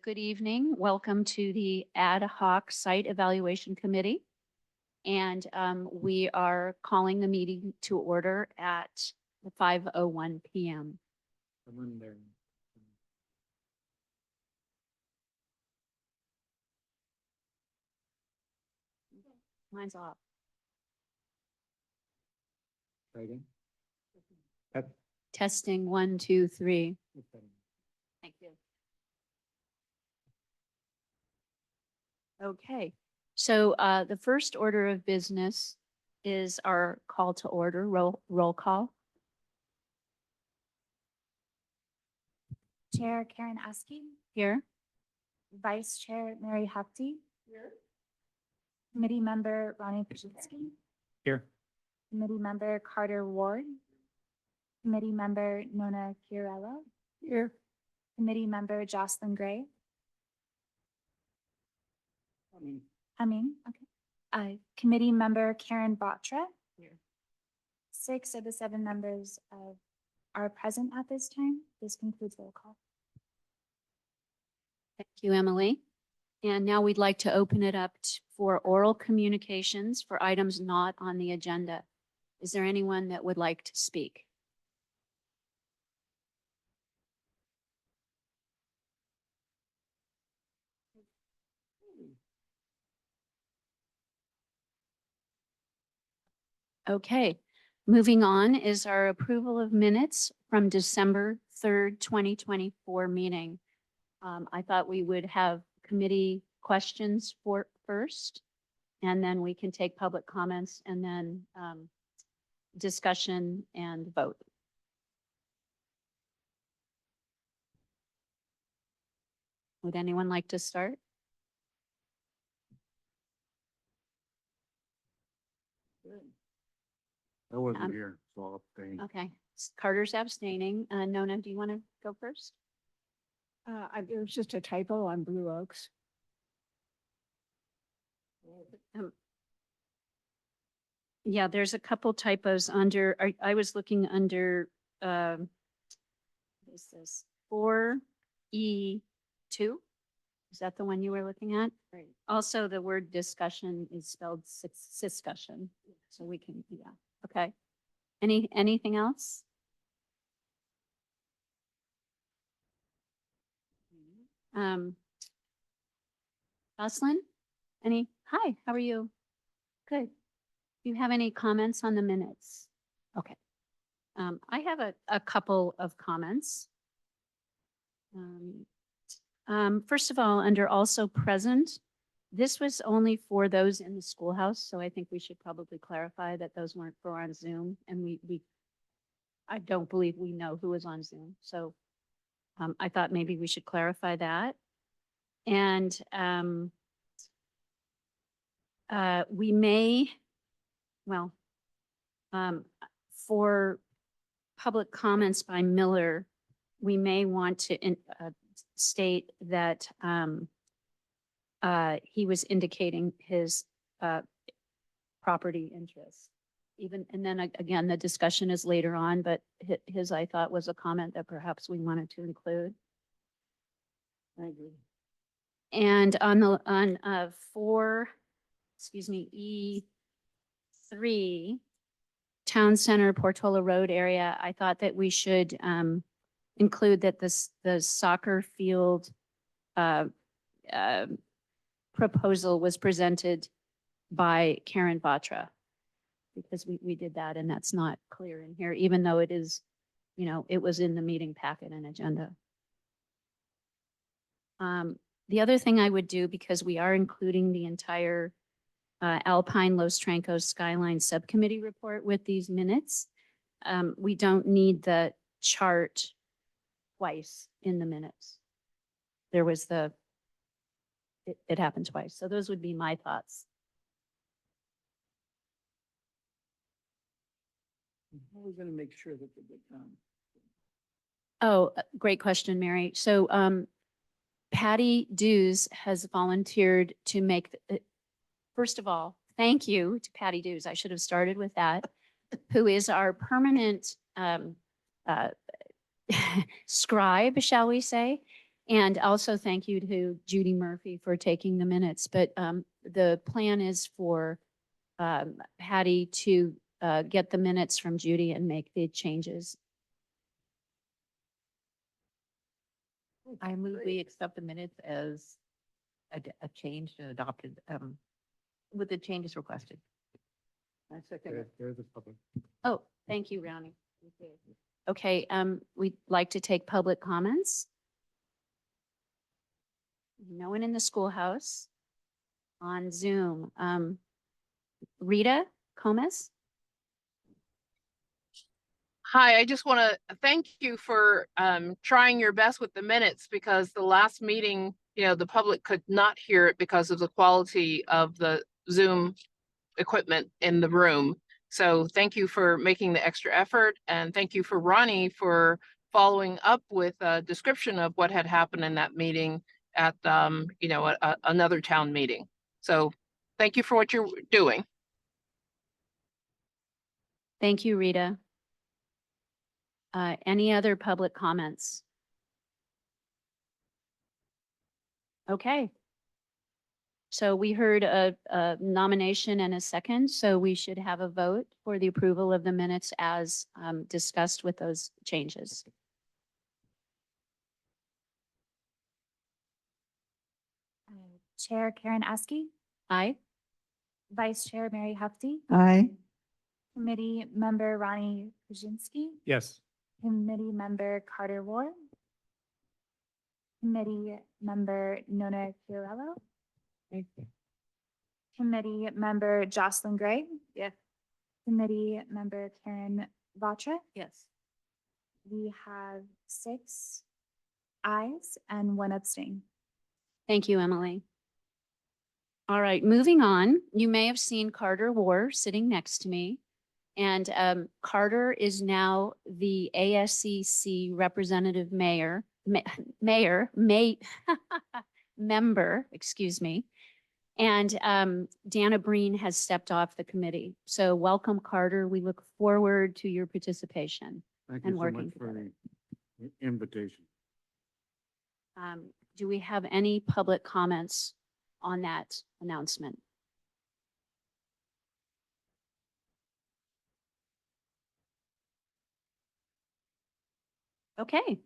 Good evening. Welcome to the Ad Hoc Site Evaluation Committee. And we are calling the meeting to order at 5:01 PM. Mine's off. Testing 1, 2, 3. Thank you. Okay, so the first order of business is our call to order, roll call. Chair Karen Askey, Here. Vice Chair Mary Hefty. Committee Member Ronnie Pachitsky, Here. Committee Member Carter Ward, Committee Member Nona Chiarella, Here. Committee Member Jocelyn Gray. Okay. Committee Member Karen Batra. Here. 6 of the 7 members are present at this time. This concludes roll call. Thank you, Emily. And now we'd like to open it up for oral communications for items not on the agenda. Is there anyone that would like to speak? Okay, moving on is our approval of minutes from December 3rd, 2024 meeting. I thought we would have committee questions first, and then we can take public comments and then discussion and vote. Would anyone like to start? I wasn't Um, here, so I'll abstain. Okay, Carter's abstaining. Nona, do you want to go first? It was just a typo on Blue Oaks. Yeah, there's a couple typos under, I was looking under, what is this? 4E2? Is that the one you were looking at? Right. Also, the word discussion is spelled discussion, so we can, yeah, okay. Anything else? Jocelyn, hi, how are you? Good. Do you have any comments on the minutes? Okay. I have a couple of comments. First of all, under also present, this was only for those in the schoolhouse, so I think we should probably clarify that those weren't for on Zoom, and I don't believe we know who is on Zoom, so I thought maybe we should clarify that. And we may, well, for public comments by Miller, we may want to state that he was indicating his property interest. And then again, the discussion is later on, but his, I thought, was a comment that perhaps we wanted to include. I agree. And on 4, E3, Town Center, Portola Road area, I thought that we should include that the soccer field proposal was presented by Karen Batra, because we did that, and that's not clear in here, even though it is, it was in the meeting packet and agenda. The other thing I would do, because we are including the entire Alpine Los Trancos Skyline Subcommittee report with these minutes, we don't need the chart twice in the minutes. There was it happened twice. So those would be my thoughts. How are we going to make sure that they get done? Oh, great question, Mary. So Patty Dews has volunteered to make, first of all, thank you to Patty Dews. I should have started with that, who is our permanent scribe, shall we say. And also thank you to Judy Murphy for taking the minutes. But the plan is for Patty to get the minutes from Judy and make the changes. I move we accept the minutes as a changed and adopted, with the changes requested. I second it. There's the public. Oh, thank you, Ronnie. Okay, we'd like to take public comments. No one in the schoolhouse. On Zoom. Rita Gomez? Hi, I just want to thank you for trying your best with the minutes because the last meeting, the public could not hear it because of the quality of the Zoom equipment in the room. So thank you for making the extra effort, and thank you for Ronnie for following up with a description of what had happened in that meeting at another town meeting. So thank you for what you're doing. Thank you, Rita. Any other public comments? Okay. So we heard a nomination and a second, so we should have a vote for the approval of the minutes as discussed with those changes. Chair Karen Askey, Aye. Vice Chair Mary Hefty, Aye. Committee Member Ronnie Kuzinski, Yes. Committee Member Carter Ward, Committee Member Nona Chiarello, Committee Member Jocelyn Gray, Yes. Committee Member Karen Vatra. Yes. We have 6 ayes and 1 abstain. Thank you, Emily. All right, moving on. You may have seen Carter War sitting next to me. And Carter is now the ASCC representative member, excuse me. And Dana Breen has stepped off the committee. So welcome, Carter. We look forward to your participation. Thank And you so working much for together. the invitation. Do we have any public comments on that announcement? Okay.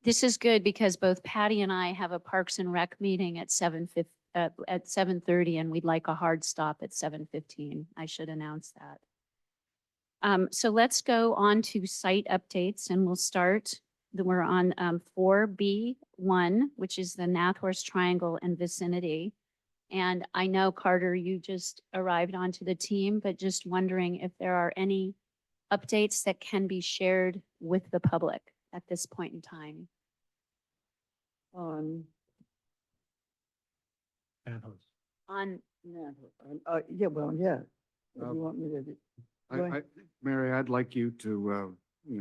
This is good because both Patty and I have a Parks and Rec meeting at 7:30, and we'd like a hard stop at 7:15. I should announce that. So let's go on to site updates, and we'll start. We're on 4B1, which is the Nathorst Triangle and vicinity. And I know, Carter, you just arrived onto the team, but just wondering if there are any updates that can be shared with the public at this point in time. On, On, yeah, yeah, well, yeah. If Uh, you want me to, do- I, Go ahead. Mary, I'd like you to,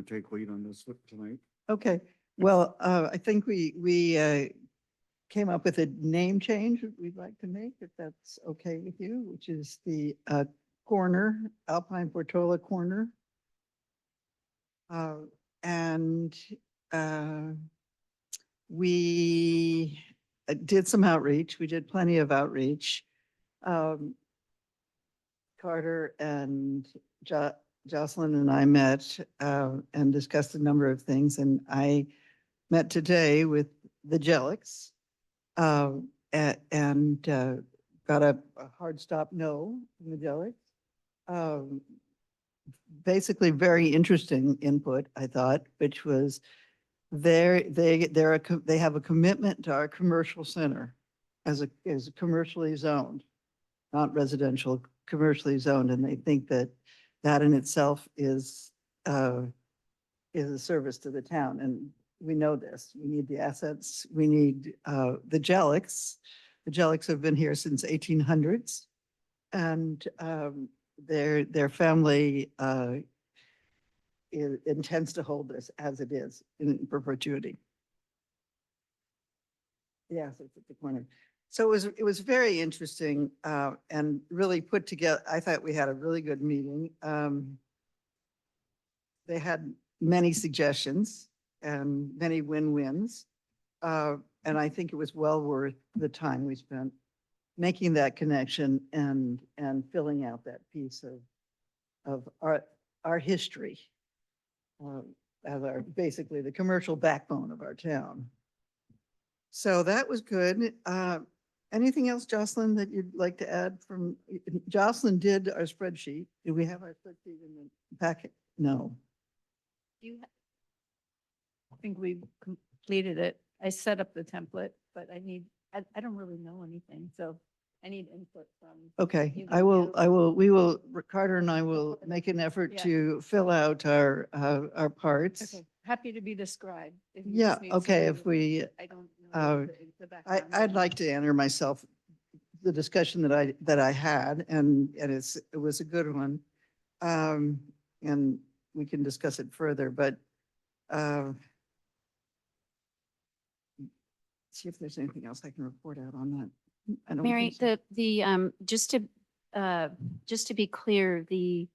take lead on this tonight. Okay, well, I think we came up with a name change that we'd like to make, if that's okay with you, which is the corner, Alpine Portola Corner. And we did some outreach. We did plenty of outreach. Carter and Jocelyn and I met and discussed a number of things, and I met today with the Jellicks and got a hard stop no from the Jellicks. Basically, very interesting input, I thought, which was they have a commitment to our commercial center as commercially zoned, not residential, commercially zoned, and they think that that in itself is a service to the town. And we know this. We need the assets. We need the Jellicks. The Jellicks have been here since 1800s, and their family intends to hold this as it is in perpetuity. Yes, it's at the corner. So it was very interesting and really put together. I thought we had a really good meeting. They had many suggestions and many win-wins. And I think it was well worth the time we spent making that connection and filling out that piece of our history. As our, basically the commercial backbone of our town. So that was good. Anything else, Jocelyn, that you'd like to add from, Jocelyn did our spreadsheet. Do we have our spreadsheet in the packet? No. I think we completed it. I set up the template, but I don't really know anything, so I need input from. Okay, You I can will, do- we will, Carter and I will make an effort Yeah. to fill out our parts. Okay, happy to be the scribe. if you Yeah, just need okay, somebody if we, I don't uh, know the background. I'd like to enter myself the discussion that I had, and it was a good one. And we can discuss it further, but see if there's anything else I can report out on that. I don't Mary, think so. just to be clear, the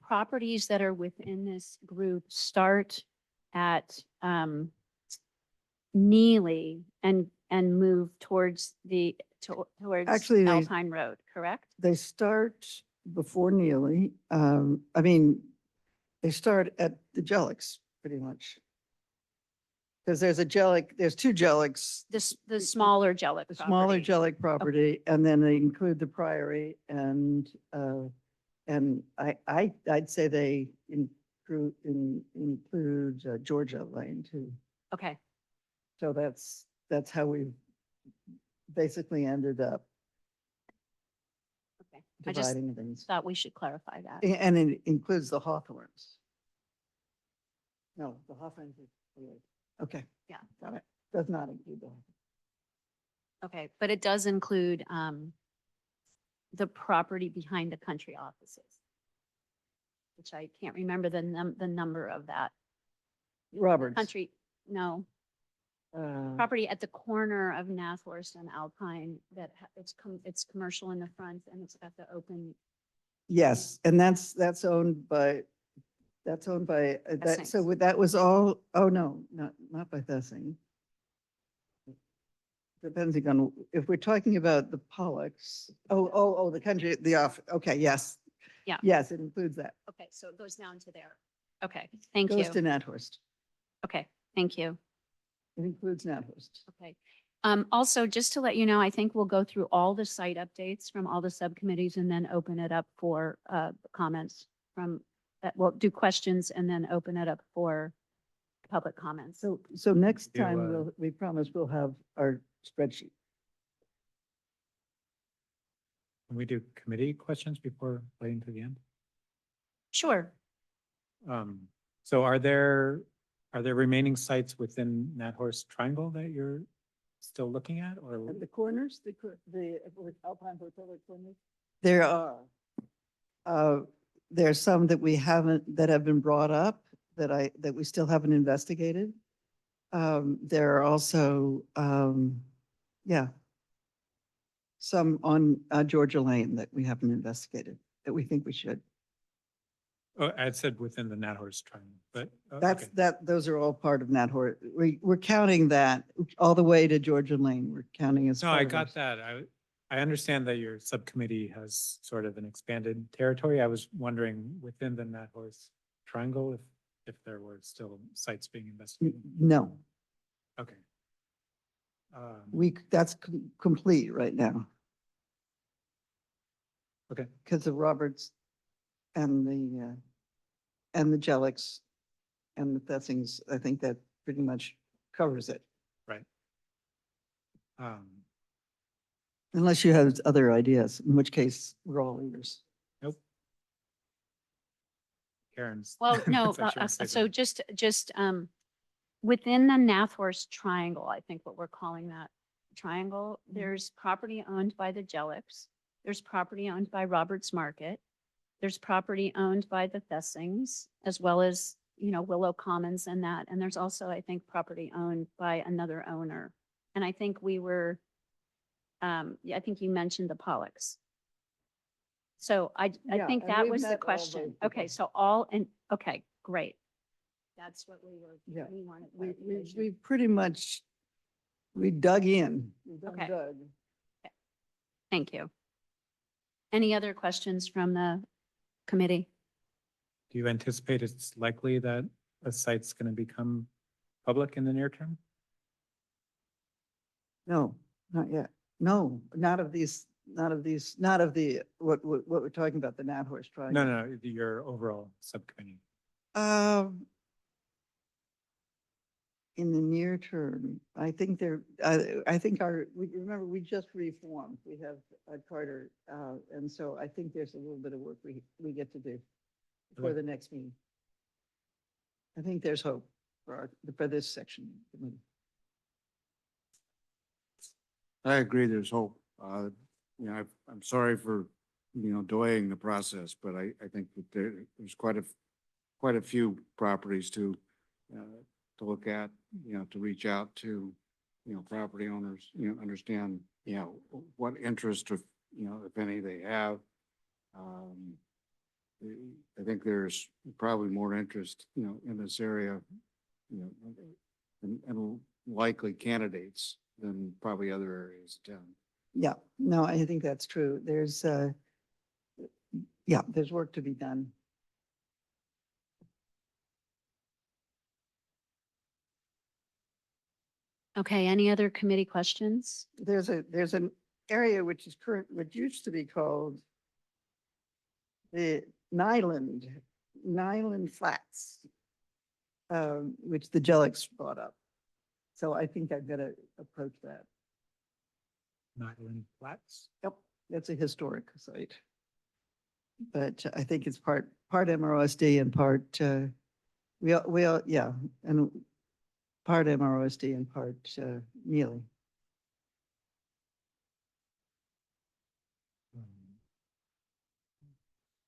properties that are within this group start at Neely and move towards towards Actually, they- Alpine Road, correct? They start before Neely. They start at the Jellics, pretty much. Because there's two Jellics, The smaller Jellic the smaller property. Jellic property, and then they include the Priory and I'd say they include Georgia Lane too. Okay, So that's how we basically ended up okay. I just dividing things. thought we should clarify that. And it includes the Hawthorns. No, the Hawthorns. Okay, Yeah, got it. Does not include the. okay, but it does include the property behind the country offices, which I can't remember the number of that. Roberts. Country, no, property at the corner of Nathorst and Alpine that it's commercial in the front and it's got the open. Yes, and that's owned by, that, so Thessings. that was all, oh, no, not by Thessing. Depending on, if we're talking about the Pollocks, the country, okay, yes. Yeah. Yes, it includes that. Okay, so it goes down to there. Okay, thank Goes to you. Nathorst. Okay, thank you. It includes Nathorst. Okay. Also, just to let you know, I think we'll go through all the site updates from all the subcommittees and then open it up for comments from, we'll do questions and then open it up for public comments. So next Do, time, we promise we'll have our spreadsheet. Can we do committee questions before waiting to the end? Sure. So are there remaining sites within Nathorst Triangle that you're still looking at or? At the corners, the Alpine Hotel corners? There are. There's some that we haven't, that have been brought up that we still haven't investigated. There are also, some on Georgia Lane that we haven't investigated, that we think we should. Oh, I had said within the Nathorst Triangle, but. okay. Those are all part of Nathorst. We're counting that all the way to Georgia Lane. We're counting as. No, part I of our- got that. I understand that your subcommittee has sort of an expanded territory. I was wondering within the Nathorst Triangle if there were still sites being investigated. No, Okay. that's complete right now. Okay. Because of Roberts and the Jellics and the Thessings, I think that pretty much covers it. Right. Unless you have other ideas, in which case we're all ears. Nope. Karen's. Well, no, said she wants to say so something. just within the Nathorst Triangle, I think what we're calling that triangle, there's property owned by the Jellics. There's property owned by Roberts Market. There's property owned by the Thessings, as well as, Willow Commons and that. And there's also, I think, property owned by another owner. And I think we were, I think you mentioned the Pollocks. So I Yeah, think and that we've was met the all question. those Okay, people. so okay, great. That's what Yeah. we wanted. We clarification. pretty much, we dug in. We done Okay. dug. Thank you. Any other questions from the committee? Do you anticipate it's likely that a site's going to become public in the near term? No, not yet. No, not of these, not of the, what we're talking about, the Nat Horse Triangle. No, your overall subcommittee. In the near term, I think I think remember, we just reformed. We have Carter, and so I think there's a little bit of work we get to do for Okay. the next meeting. I think there's hope for this section. I agree, there's hope. I'm sorry for, delaying the process, but I think that there's quite a few properties to look at, to reach out to, property owners, understand, what interest of, if any they have. I think there's probably more interest, in this area, and likely candidates than probably other areas of town. Yeah, no, I think that's true. There's work to be done. Okay, any other committee questions? There's an area which is what used to be called the Nyland Flats, which the Jellics brought up. So I think I've got to approach that. Nyland Flats? Yep, that's a historic site. But I think it's part MROSD and part, yeah, and part MROSD and part Neely.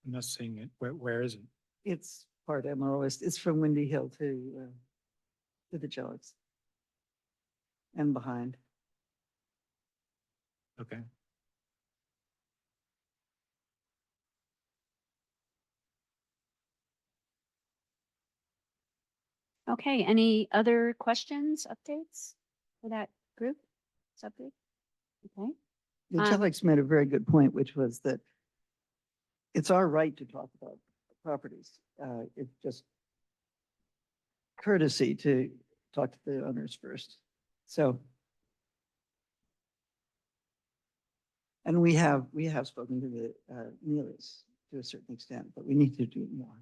I'm not seeing it. Where is it? It's part MROSD. It's from Windy Hill to the Jellics. And behind. Okay. Okay, any other questions, updates for that group? Subgroup? Okay, The Um, Jellics made a very good point, which was that it's our right to talk about properties. It's just courtesy to talk to the owners first. So. And we have spoken to the Neelys to a certain extent, but we need to do more.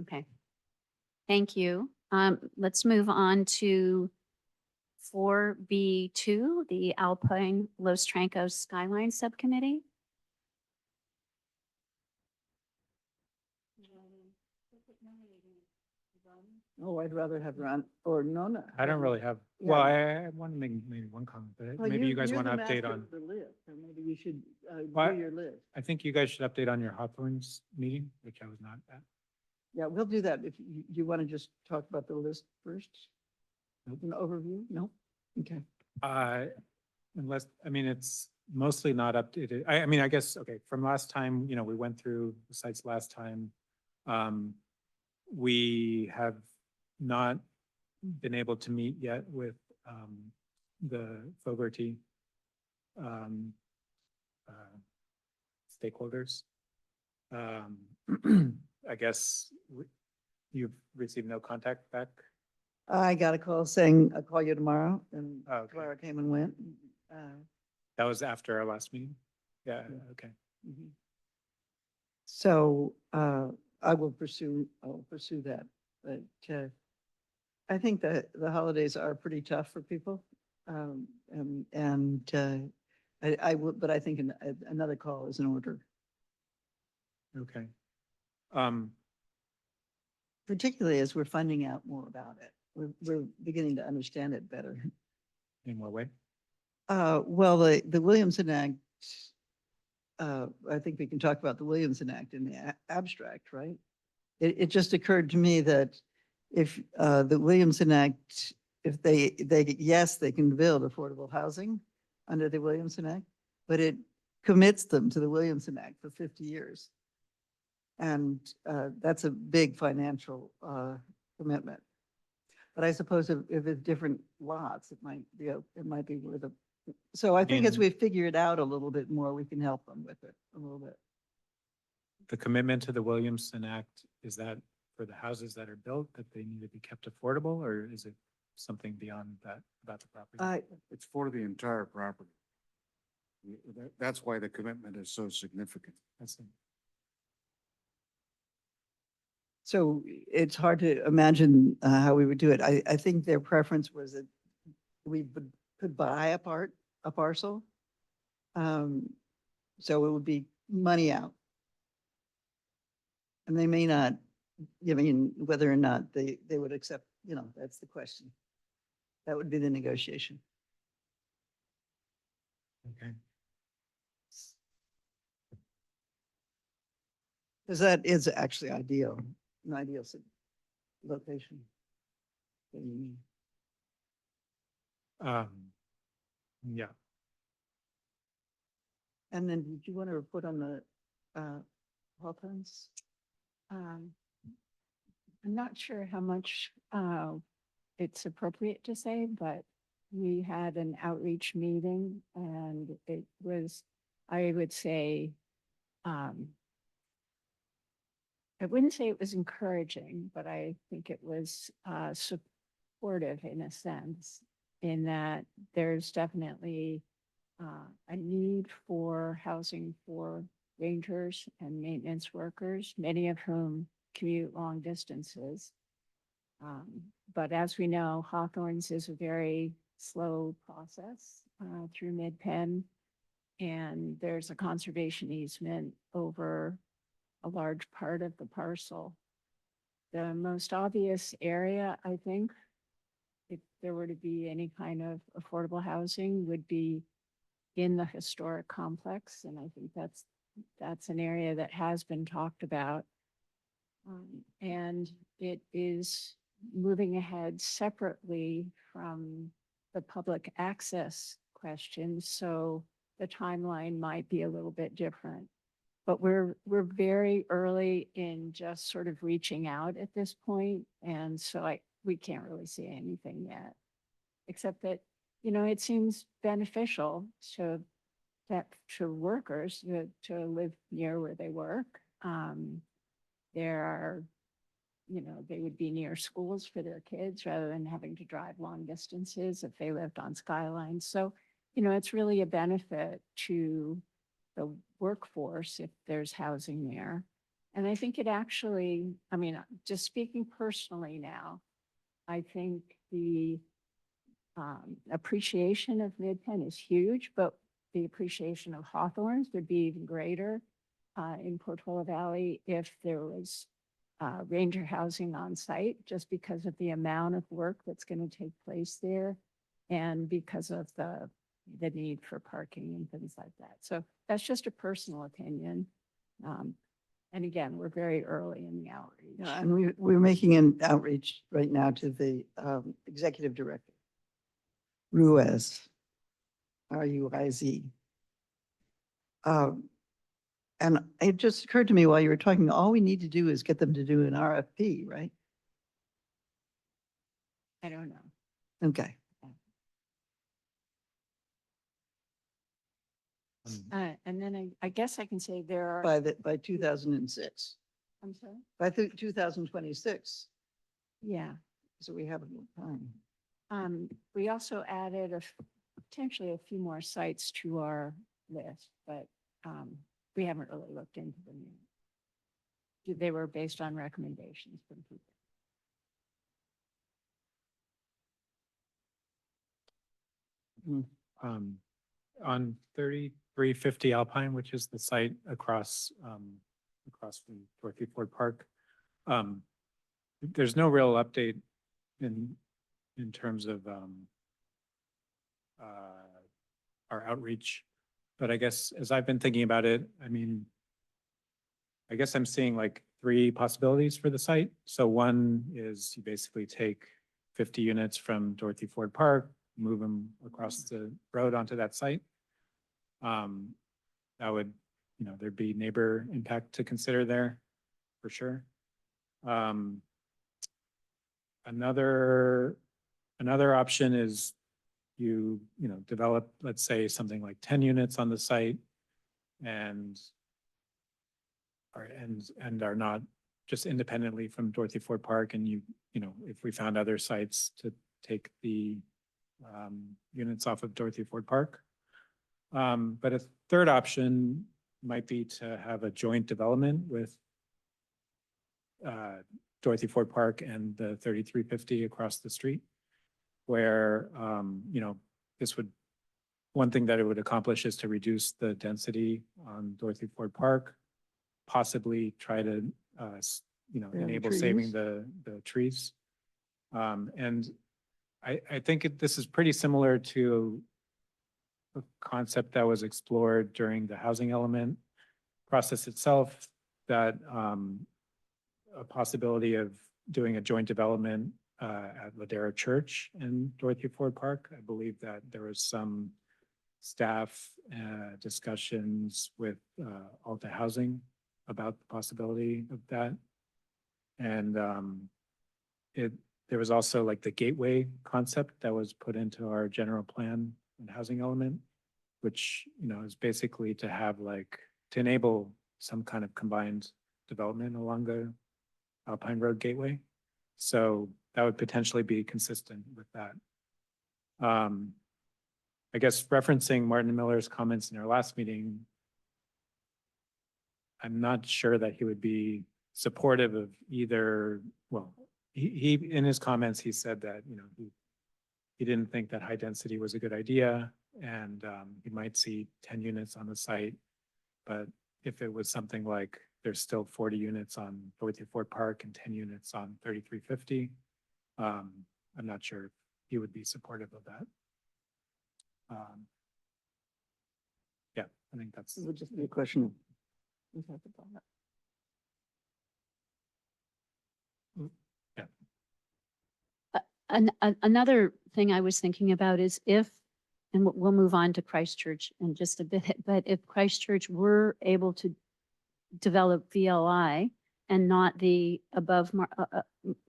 okay. Thank you. Let's move on to 4B2, the Alpine Los Trancos Skyline Subcommittee. Oh, I'd rather have Ron or Nona. I don't really have, Yeah. well, I want to make maybe one comment, but Well, maybe you guys you're want to the update master on, of the list, or maybe you should What? do your list. I think you guys should update on your Hawthorne's meeting, which I was not at. Yeah, we'll do that. If you want to just talk about the list first? Nope. An overview? No? Okay. Unless, I mean, it's mostly not updated. I mean, I guess, okay, from last time, we went through the sites last time. We have not been able to meet yet with the Fogarty stakeholders. I guess you've received no contact back? I got a call saying, I'll call you tomorrow, and Oh, okay. Clara came and went. That was after our last meeting? Yeah, okay. Mhm. So I'll pursue that, but I think that the holidays are pretty tough for people. I will, but I think another call is in order, Okay. particularly as we're finding out more about it. We're beginning to understand it better. In what way? Well, the Williamson Act, I think we can talk about the Williamson Act in the abstract, right? It just occurred to me that if the Williamson Act, if yes, they can build affordable housing under the Williamson Act, but it commits them to the Williamson Act for 50 years. And that's a big financial commitment. But I suppose if it's different lots, it might be, it might be worth it. So I think as mean- we figure it out a little bit more, we can help them with it a little bit. The commitment to the Williamson Act, is that for the houses that are built, that they need to be kept affordable, or is it something beyond that about the property? It's for the entire property. That's why the commitment is so significant. That's it. So it's hard to imagine how we would do it. I think their preference was that we could buy a parcel. So it would be money out. And they may not, I mean, whether or not they would accept, that's the question. That would be the negotiation. Okay. Because that is actually ideal, an ideal location. Yeah, And then did you want to report on the Hawthorns? I'm not sure how much it's appropriate to say, but we had an outreach meeting and it was, I would say, I wouldn't say it was encouraging, but I think it was supportive in a sense, in that there's definitely a need for housing for rangers and maintenance workers, many of whom commute long distances. But as we know, Hawthorns is a very slow process through Mid-Penn, and there's a conservation easement over a large part of the parcel. The most obvious area, I think, if there were to be any kind of affordable housing, would be in the historic complex, and I think that's an area that has been talked about. And it is moving ahead separately from the public access question, so the timeline might be a little bit different. But we're very early in just sort of reaching out at this point, and so we can't really see anything yet, except that, it seems beneficial to workers to live near where they work. There are, they would be near schools for their kids rather than having to drive long distances if they lived on Skyline. So, it's really a benefit to the workforce if there's housing there. And I think it actually, just speaking personally now, I think the appreciation of Mid-Penn is huge, but the appreciation of Hawthorns would be even greater in Portola Valley if there was ranger housing on site, just because of the amount of work that's going to take place there and because of the need for parking and things like that. So that's just a personal opinion. And again, we're very early in the outreach. Yeah, and we're making an outreach right now to the executive director, Ruiz, R-U-I-Z. And it just occurred to me while you were talking, all we need to do is get them to do an RFP, right? I don't know. Okay. And then I guess I can say there are, By 2006, I'm sorry? by 2026. Yeah. So we have time. We also added potentially a few more sites to our list, but we haven't really looked into them yet. They were based on recommendations from people. On 3350 Alpine, which is the site across from Dorothy Ford Park, there's no real update in terms of our outreach. But I guess as I've been thinking about it, I guess I'm seeing like 3 possibilities for the site. So one is you basically take 50 units from Dorothy Ford Park, move them across the road onto that site. That would, there'd be neighbor impact to consider there. for sure. Um, Another option is you know, develop, let's say, something like 10 units on the site and are not just independently from Dorothy Ford Park, and you know, if we found other sites to take the units off of Dorothy Ford Park. But a third option might be to have a joint development with Dorothy Ford Park and the 3350 across the street, where, you know, this would, one thing that it would accomplish is to reduce the density on Dorothy Ford Park, possibly try to, you know, Yeah, the enable saving trees. the trees. And I think this is pretty similar to a concept that was explored during the housing element process itself, that a possibility of doing a joint development at Ladera Church in Dorothy Ford Park. I believe that there was some staff discussions with Alta Housing about the possibility of that. And there was also like the gateway concept that was put into our general plan and housing element, which, you know, is basically to have like, to enable some kind of combined development along the Alpine Road Gateway. So that would potentially be consistent with that. I guess referencing Martin Miller's comments in our last meeting, I'm not sure that he would be supportive of either. Well, he in his comments, he said that, you know, he didn't think that high density was a good idea, and he might see 10 units on the site. But if it was something like there's still 40 units on Dorothy Ford Park and 10 units on 3350, I'm not sure if he would be supportive of that. Yeah, I think that's. It would just be a question of. Another thing I was thinking about is if, and we'll move on to Christchurch in just a bit, but if Christchurch were able to develop VLI and not the above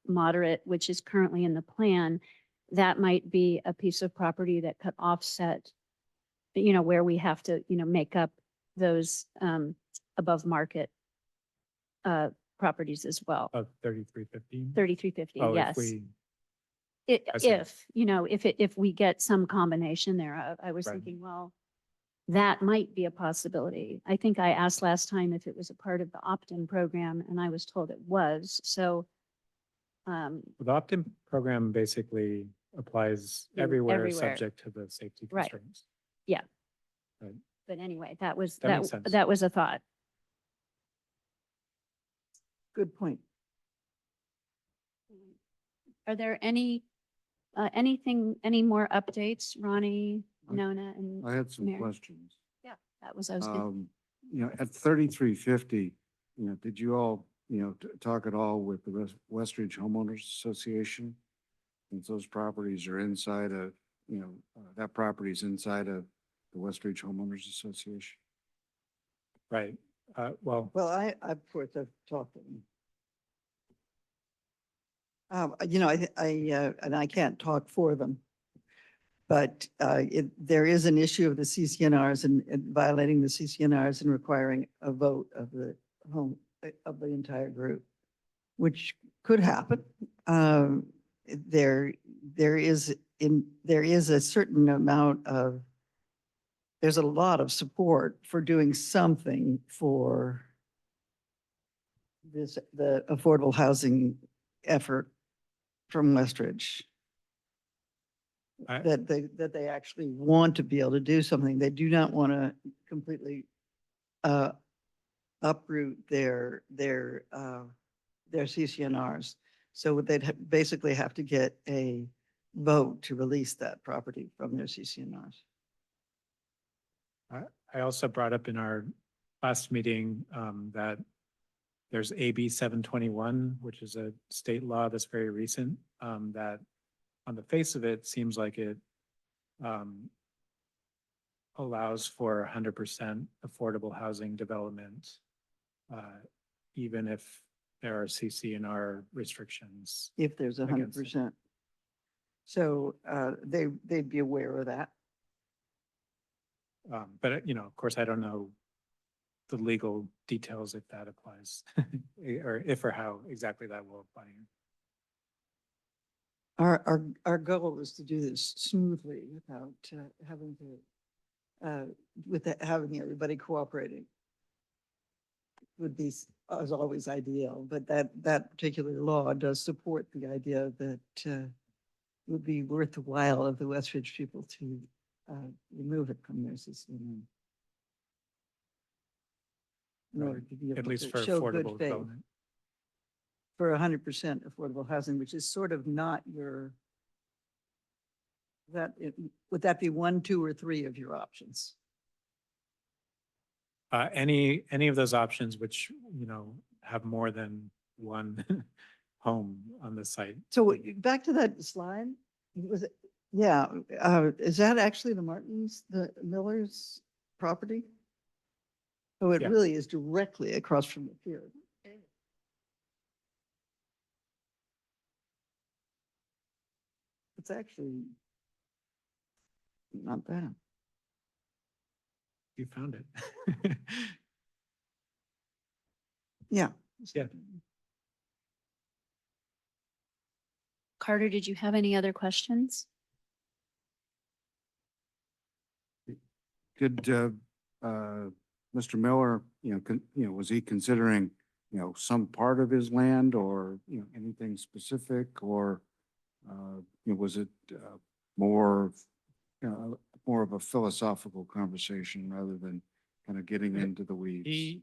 moderate, which is currently in the plan, that might be a piece of property that could offset, you know, where we have to, you know, make up those above market properties as well. Of 3350. 3350, Oh, yes. if we, I- I see. If, you know, if we get some combination there, I was Right. thinking, well, that might be a possibility. I think I asked last time if it was a part of the opt-in program, and I was told it was. So the opt-in program basically applies everywhere, everywhere. subject to the safety Right. constraints. but anyway, that was, That makes sense. that was a thought. Good point. Are there any, any more updates, Ronnie, I- Nona, and I had some Mary? questions. that was, I was gonna- You know, at 3350, you know, did you all, you know, talk at all with the Westridge Homeowners Association? Since those properties are inside of, you know, that property is inside of the Westridge Homeowners Association? Right. Well, Well, I, of course, I've talked to them. You know, and I can't talk for them. But there is an issue of the CCNRs and violating the CCNRs and requiring a vote of the of the entire group, which could happen. There is a certain amount of, there's a lot of support for doing something for the affordable housing effort from Westridge. I- That they actually want to be able to do something. They do not want to completely uproot their CCNRs. So they'd basically have to get a vote to release that property from their CCNRs. I also brought up in our last meeting that there's AB 721, which is a state law that's very recent, that on the face of it seems like it allows for 100% affordable housing development, even if there are CC&R restrictions. if there's 100%. So they'd be aware of that. But, you know, of course, I don't know the legal details if that applies, or if or how exactly that will apply. Our goal is to do this smoothly without having to, having everybody cooperating. Would be, as always, ideal, but that particular law does support the idea that it would be worth the while of the Westridge people to remove it from their system. In order to be At able least to for show good affordable faith development. for 100% affordable housing, which is sort of not your, would that be 1, 2, or 3 of your options? Any of those options which, you know, have more than one home on the site. So back to that slide, was it, yeah, is that actually the Miller's property? Oh, it Yeah. really is directly across from the pier. It's actually not bad. You found it. Yeah. Yeah. Carter, did you have any other questions? Did, Mr. Miller, was he considering, some part of his land or, anything specific or, was it, more, more of a philosophical conversation rather than kind of getting into the weeds?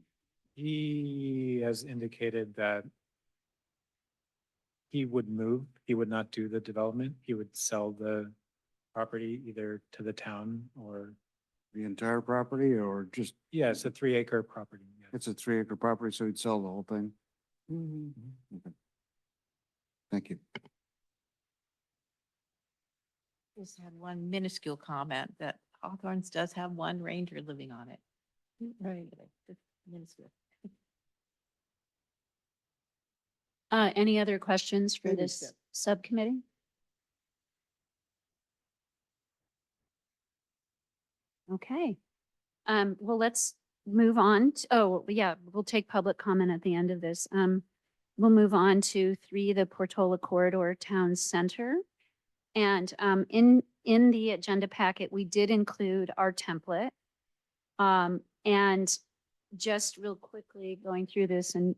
He has indicated that he would move, he would not do the development, he would sell the property either to the town or, The entire property or just, yeah, it's a 3-acre property. Yeah. it's a 3-acre property, so he'd sell the whole thing? Okay. Thank you. Just had one minuscule comment that Hawthorne's does have one ranger living on it. Right. Just minuscule. Any other questions for Baby this step. subcommittee? Okay. Well, let's move on. Yeah, we'll take public comment at the end of this. We'll move on to 3, the Portola Corridor Town Center. And in the agenda packet, we did include our template. And just real quickly going through this and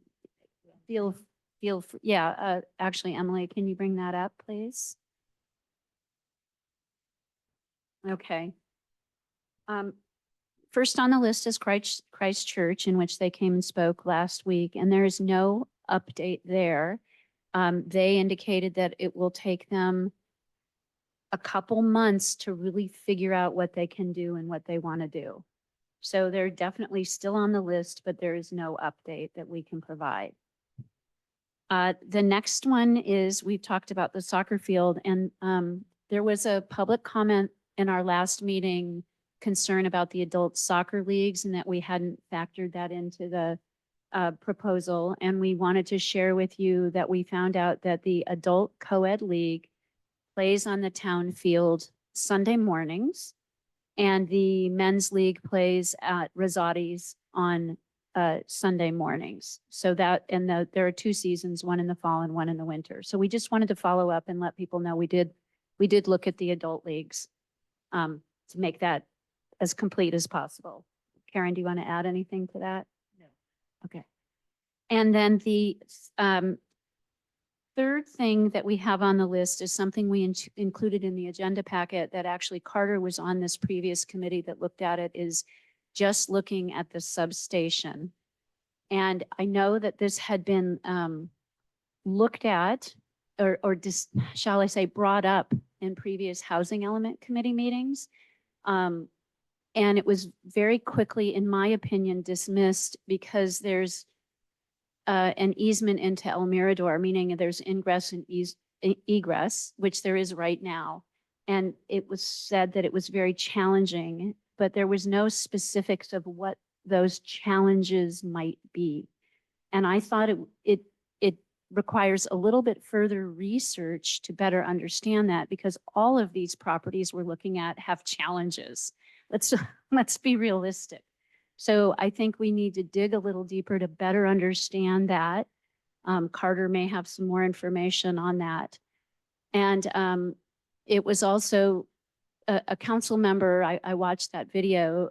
actually, Emily, can you bring that up, please? Okay. First on the list is Christ Church, in which they came and spoke last week, and there is no update there. They indicated that it will take them a couple months to really figure out what they can do and what they want to do. So they're definitely still on the list, but there is no update that we can provide. The next one is, we've talked about the soccer field, and there was a public comment in our last meeting concern about the adult soccer leagues and that we hadn't factored that into the proposal. And we wanted to share with you that we found out that the adult co-ed league plays on the town field Sunday mornings, and the men's league plays at Rosati's on Sunday mornings. So that, and there are 2 seasons, one in the fall and one in the winter. So we just wanted to follow up and let people know we did look at the adult leagues to make that as complete as possible. Karen, do you want to add anything to that? No. Okay. And then the third thing that we have on the list is something we included in the agenda packet that actually Carter was on this previous committee that looked at it, is just looking at the substation. And I know that this had been looked at or just, shall I say, brought up in previous housing element committee meetings. And it was very quickly, in my opinion, dismissed because there's an easement into El Mirador, meaning there's ingress and egress, which there is right now. And it was said that it was very challenging, but there was no specifics of what those challenges might be. And I thought it requires a little bit further research to better understand that, because all of these properties we're looking at have challenges. Let's, let's be realistic. So I think we need to dig a little deeper to better understand that. Carter may have some more information on that. And it was also a council member, I watched that video,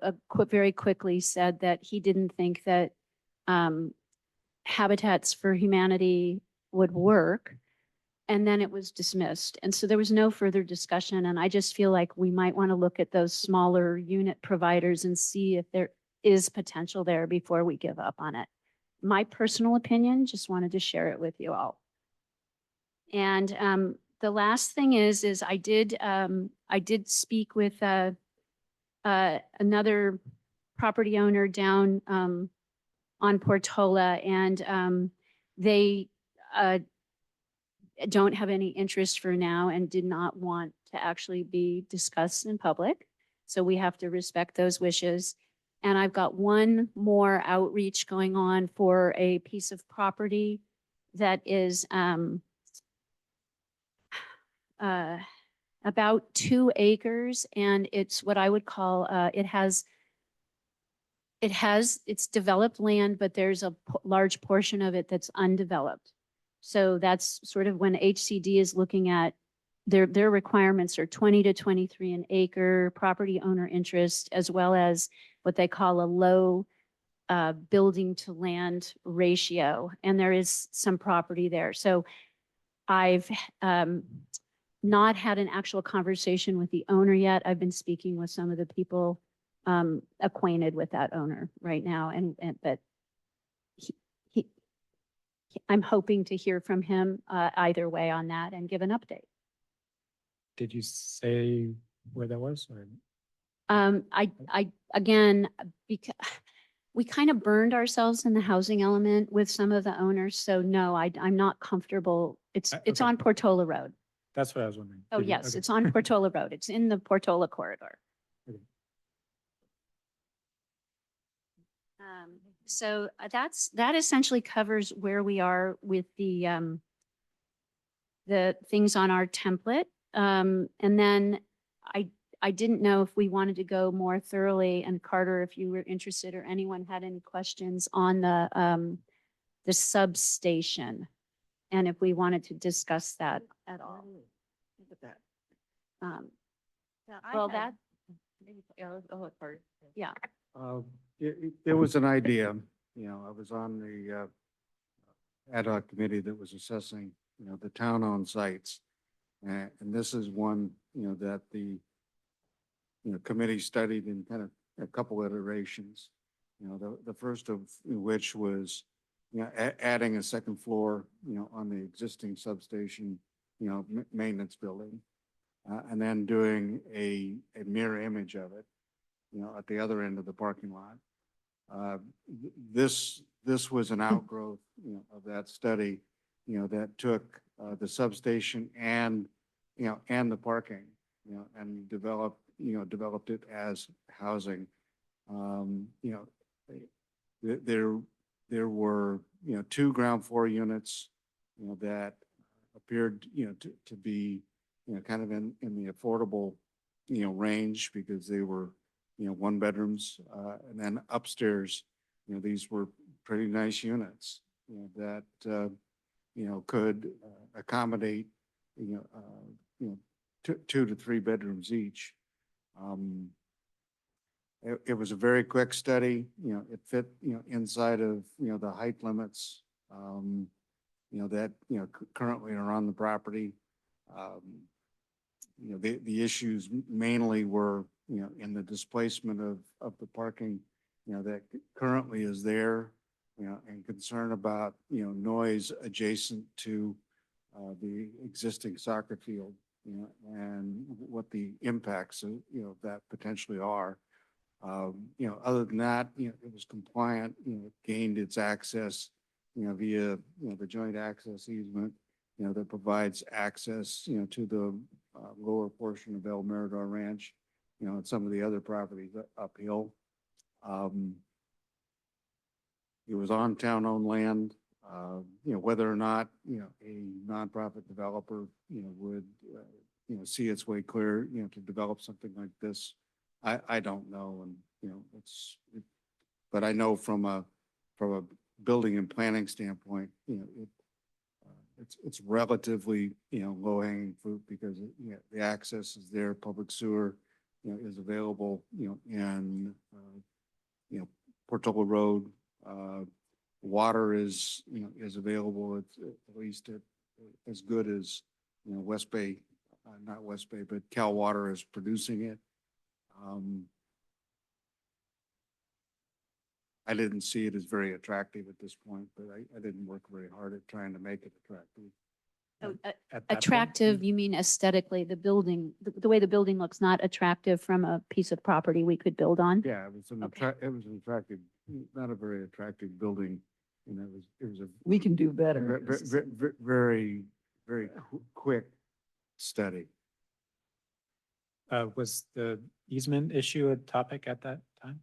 very quickly said that he didn't think that Habitats for Humanity would work. And then it was dismissed. And so there was no further discussion. And I just feel like we might want to look at those smaller unit providers and see if there is potential there before we give up on it. My personal opinion, just wanted to share it with you all. And the last thing is I did speak with another property owner down on Portola, and they don't have any interest for now and did not want to actually be discussed in public. So we have to respect those wishes. And I've got one more outreach going on for a piece of property that is about 2 acres, and it's what I would call, it's developed land, but there's a large portion of it that's undeveloped. So that's sort of when HCD is looking at their requirements are 20 to 23 an acre property owner interest, as well as what they call a low building to land ratio. And there is some property there. So I've not had an actual conversation with the owner yet. I've been speaking with some of the people acquainted with that owner right now. But I'm hoping to hear from him either way on that and give an update. Did you say where that was? Or Again, because we kind of burned ourselves in the housing element with some of the owners. So no, I'm not comfortable. It's Okay. on Portola Road. That's what I was wondering. Oh, Did you- yes, okay. it's on Portola Road. It's in the Portola corridor. Okay. So that essentially covers where we are with the things on our template. And then I didn't know if we wanted to go more thoroughly, and Carter, if you were interested or anyone had any questions on the substation, and if we wanted to discuss that at all. Look at that. Well, that, yeah. There was an idea, I was on the ad hoc committee that was assessing, the town-owned sites. And this is one, that the committee studied in kind of a couple iterations. The first of which was, adding a second floor, on the existing substation, maintenance building. And then doing a mirror image of it, at the other end of the parking lot. This was an outgrowth, of that study, that took the substation and the parking, and developed it as housing. There were, 2 ground floor units, that appeared, to be, kind of in the affordable, range, because they were, 1 bedrooms, and then upstairs, these were pretty nice units, that, could accommodate, 2 to 3 bedrooms each. It was a very quick study, it fit, inside of, the height limits, that, currently are on the property. The issues mainly were, in the displacement of the parking, that currently is there, and concern about, noise adjacent to the existing soccer field, and what the impacts of, that potentially are. Other than that, it was compliant, it gained its access, via, the joint access easement, that provides access, to the lower portion of El Mirador Ranch, and some of the other properties uphill. It was on town-owned land. whether or not, a nonprofit developer, would, see its way clear, to develop something like this. I don't know. And, but I know from a building and planning standpoint, it's relatively, low hanging fruit because, the access is there, public sewer, is available, and, Portola Road, water is, is available at least as good as, West Bay, not West Bay, but Cal Water is producing it. I didn't see it as very attractive at this point, but I didn't work very hard at trying to make it attractive. Oh, At that point, Attractive, you mean aesthetically, the building, the way the building looks not attractive from a piece of property we could build on? Yeah, it was Okay. it was an attractive, not a very attractive building. It was a We can do better. very, very quick study. Was the easement issue a topic at that time?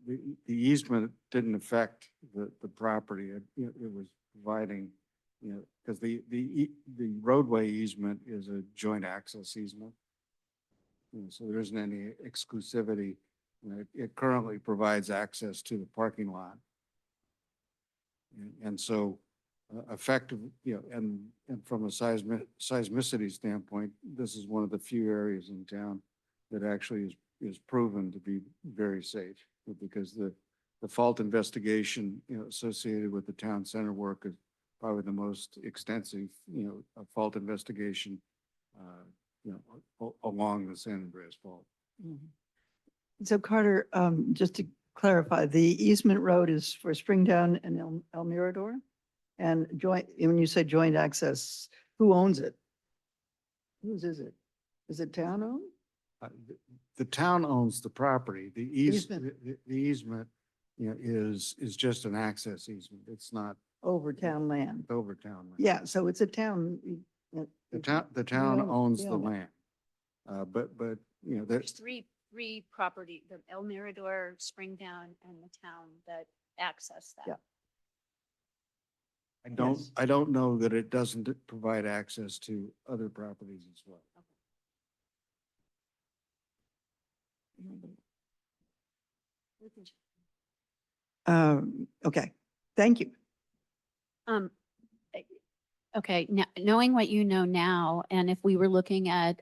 The easement didn't affect the property. It was providing, because the roadway easement is a joint access easement. So there isn't any exclusivity. It currently provides access to the parking lot. And so effective, and from a seismicity standpoint, this is one of the few areas in town that actually is proven to be very safe, because the fault investigation, associated with the town center work is probably the most extensive, fault investigation, along the San Andreas Fault. So Carter, just to clarify, the easement road is for Springtown and El Mirador? And joint, when you say joint access, who owns it? Whose is it? Is it town owned? The town owns the property. The Easement. the easement, is just an access easement. It's not Over town land? over town land. Yeah, so it's a town. The town own it. owns We the own it. land. But, There's there's, three property, the El Mirador, Springdown, and the town that access that. Yeah. Yes. I don't know that it doesn't provide access to other properties as well. Okay, thank you. Um, eh, okay, now, knowing what you know now, and if we were looking at,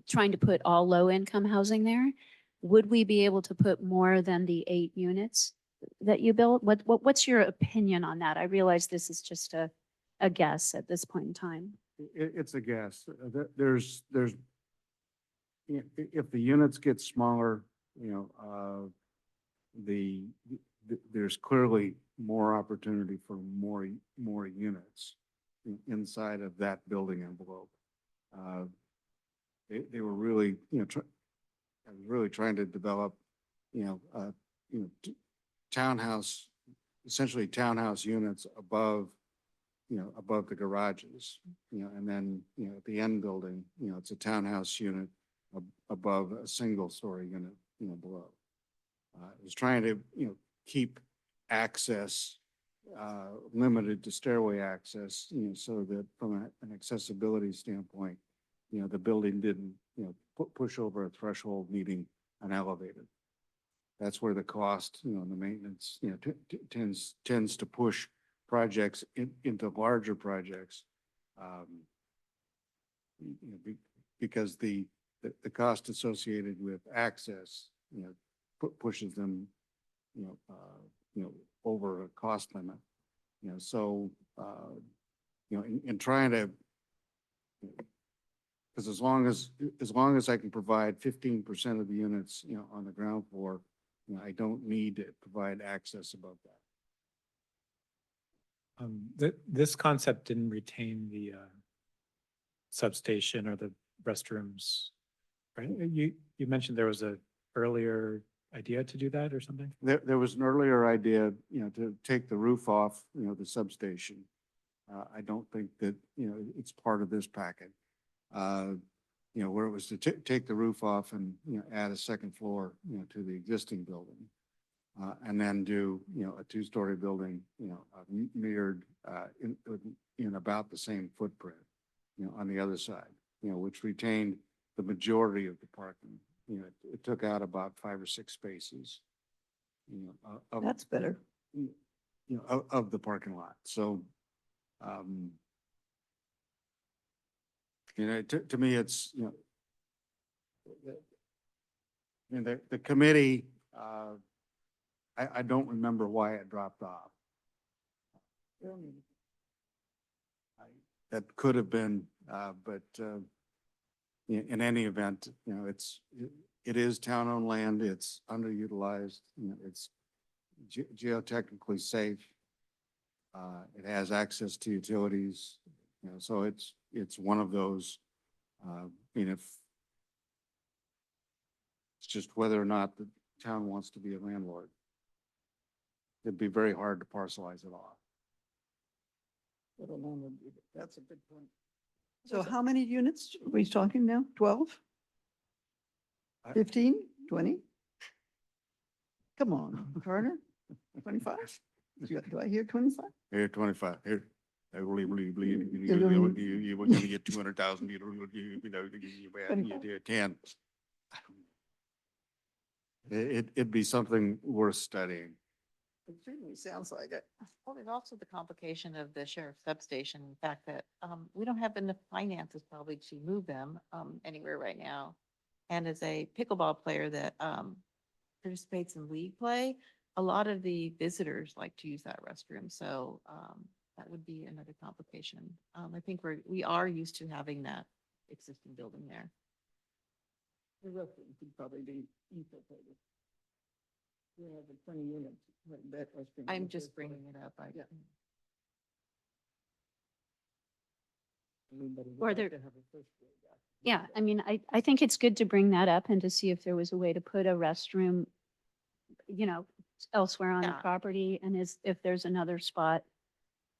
trying to put all low-income housing there, would we be able to put more than the 8 units that you built? What's your opinion on that? I realize this is just a guess at this point in time. It's a guess. There's, if the units get smaller, there's clearly more opportunity for more units inside of that building envelope. They were really, really trying to develop, townhouse, essentially townhouse units above, above the garages, and then, at the end building, it's a townhouse unit above a single story unit, below. It was trying to, keep access, limited to stairway access, so that from an accessibility standpoint, the building didn't, push over a threshold needing an elevator. That's where the cost, and the maintenance, tends to push projects into larger projects. Because the cost associated with access, pushes them, over a cost limit. So, in trying to, because as long as I can provide 15% of the units, on the ground floor, I don't need to provide access above that. This concept didn't retain the substation or the restrooms, right? You mentioned there was a earlier idea to do that or something? There was an earlier idea, to take the roof off, the substation. I don't think that, it's part of this packet. Where it was to take the roof off and, add a second floor, to the existing building. And then do, a 2-story building, mirrored, in about the same footprint, on the other side, which retained the majority of the parking. It took out about 5 or 6 spaces, of. That's better. Of the parking lot. So, to me, it's, the committee, I don't remember why it dropped off. That could have been, but, in any event, it is town-owned land. It's underutilized, it's geotechnically safe. It has access to utilities, so it's one of those, if it's just whether or not the town wants to be a landlord. It'd be very hard to parcelize it off. That's a good point. So how many units are we talking now? 12? I- 15? 20? Come on, Carter, 25? Do I hear 25? Here, 25, here. I really believe you were gonna get 200,000, you did 10. It'd be something worth studying. It certainly sounds like it. Well, there's also the complication of the sheriff's substation, the fact that we don't have enough finances probably to move them anywhere right now. And as a pickleball player that participates in league play, a lot of the visitors like to use that restroom. So that would be another complication. I think we are used to having that existing building there. The restroom could probably be infiltrated. You have the 20 units. that restroom I'm would just be bringing it up. Yeah. Everybody would Or like there- to have a first floor back. Yeah, I mean, I think it's good to bring that up and to see if there was a way to put a restroom, elsewhere on the Yeah. property, and if there's another spot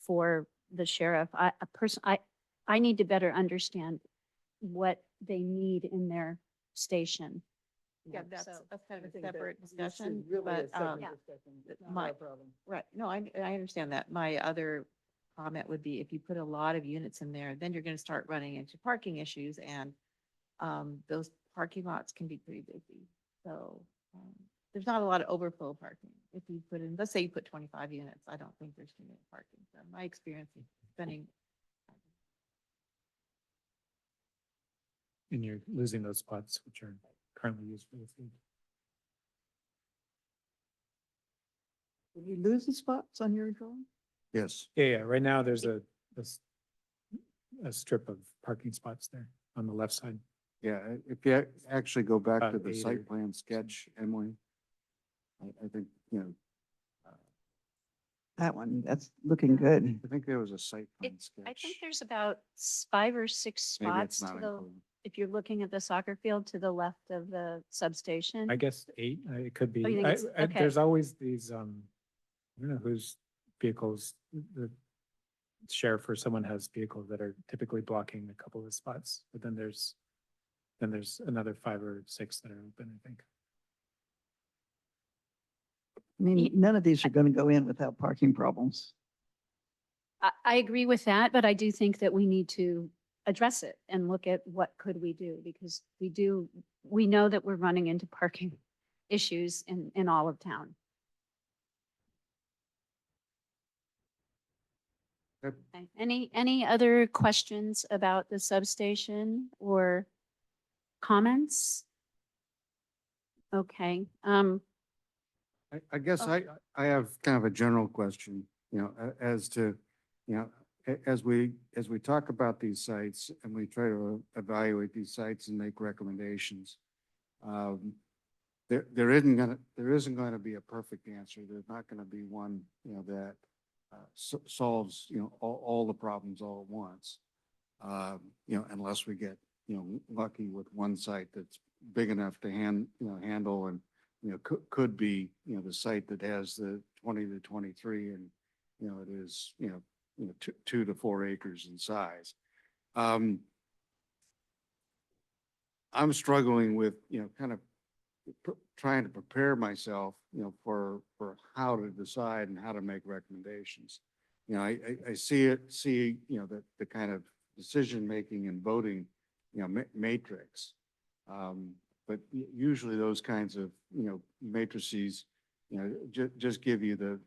for the sheriff. I need to better understand what they need in their station. Yeah, So- that's kind I of a think that separate this is discussion, really a but separate Yeah. discussion. It's that not my- our problem. right, no, I understand that. My other comment would be if you put a lot of units in there, then you're gonna start running into parking issues and those parking lots can be pretty busy. So there's not a lot of overflow parking. If you put in, let's say you put 25 units, I don't think there's too many parking. From my experience of spending. And you're losing those spots which are currently used for the food. Did we lose the spots on your drawing? Yes. Yeah, right now there's a strip of parking spots there on the left side. Yeah, if you actually go back to About the 8 or site plan sketch, Emily, I think, That one, that's looking good. I think there was a site plan sketch. I think there's about 5 or 6 Maybe it's spots not to the, included. if you're looking at the soccer field to the left of the substation. I guess 8, it could be. Oh, you think it's- okay. There's always these, I don't know whose vehicles, the sheriff or someone has vehicles that are typically blocking a couple of spots, but then there's another 5 or 6 that are open, I think. I mean, Ye- none of these are going to go in without parking problems. I agree with that, but I do think that we need to address it and look at what could we do, because we know that we're running into parking issues in all of town. Yep. Okay. Any other questions about the substation or comments? Okay, I guess Oh. I have kind of a general question, as to, as we talk about these sites and we try to evaluate these sites and make recommendations, there isn't going to be a perfect answer. There's not going to be one, that solves, all the problems all at once. Unless we get, lucky with one site that's big enough to handle and, could be, the site that has the 20 to 23 and, it is, 2 to 4 acres in size. I'm struggling with, kind of trying to prepare myself, for how to decide and how to make recommendations. you know, I see, you know, the kind of decision-making and voting, you know, matrix. But usually those kinds of, you know, matrices, you know, just give you the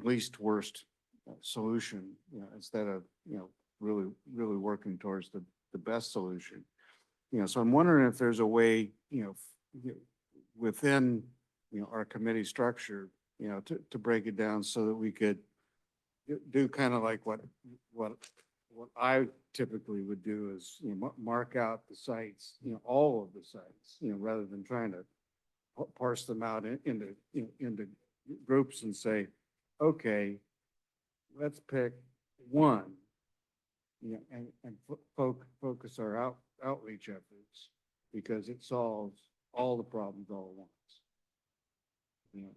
least worst solution, you know, instead of, you know, really working towards the best solution. You know, so I'm wondering if there's a way, you know, within, you know, our committee structure, you know, to break it down so that we could do kind of like what I typically would do is, you know, mark out the sites, you know, all of the sites, you know, rather than trying to parse them out into, you know, into groups and say, okay, let's pick one, you know, and focus our outreach efforts because it solves all the problems all at once. You know,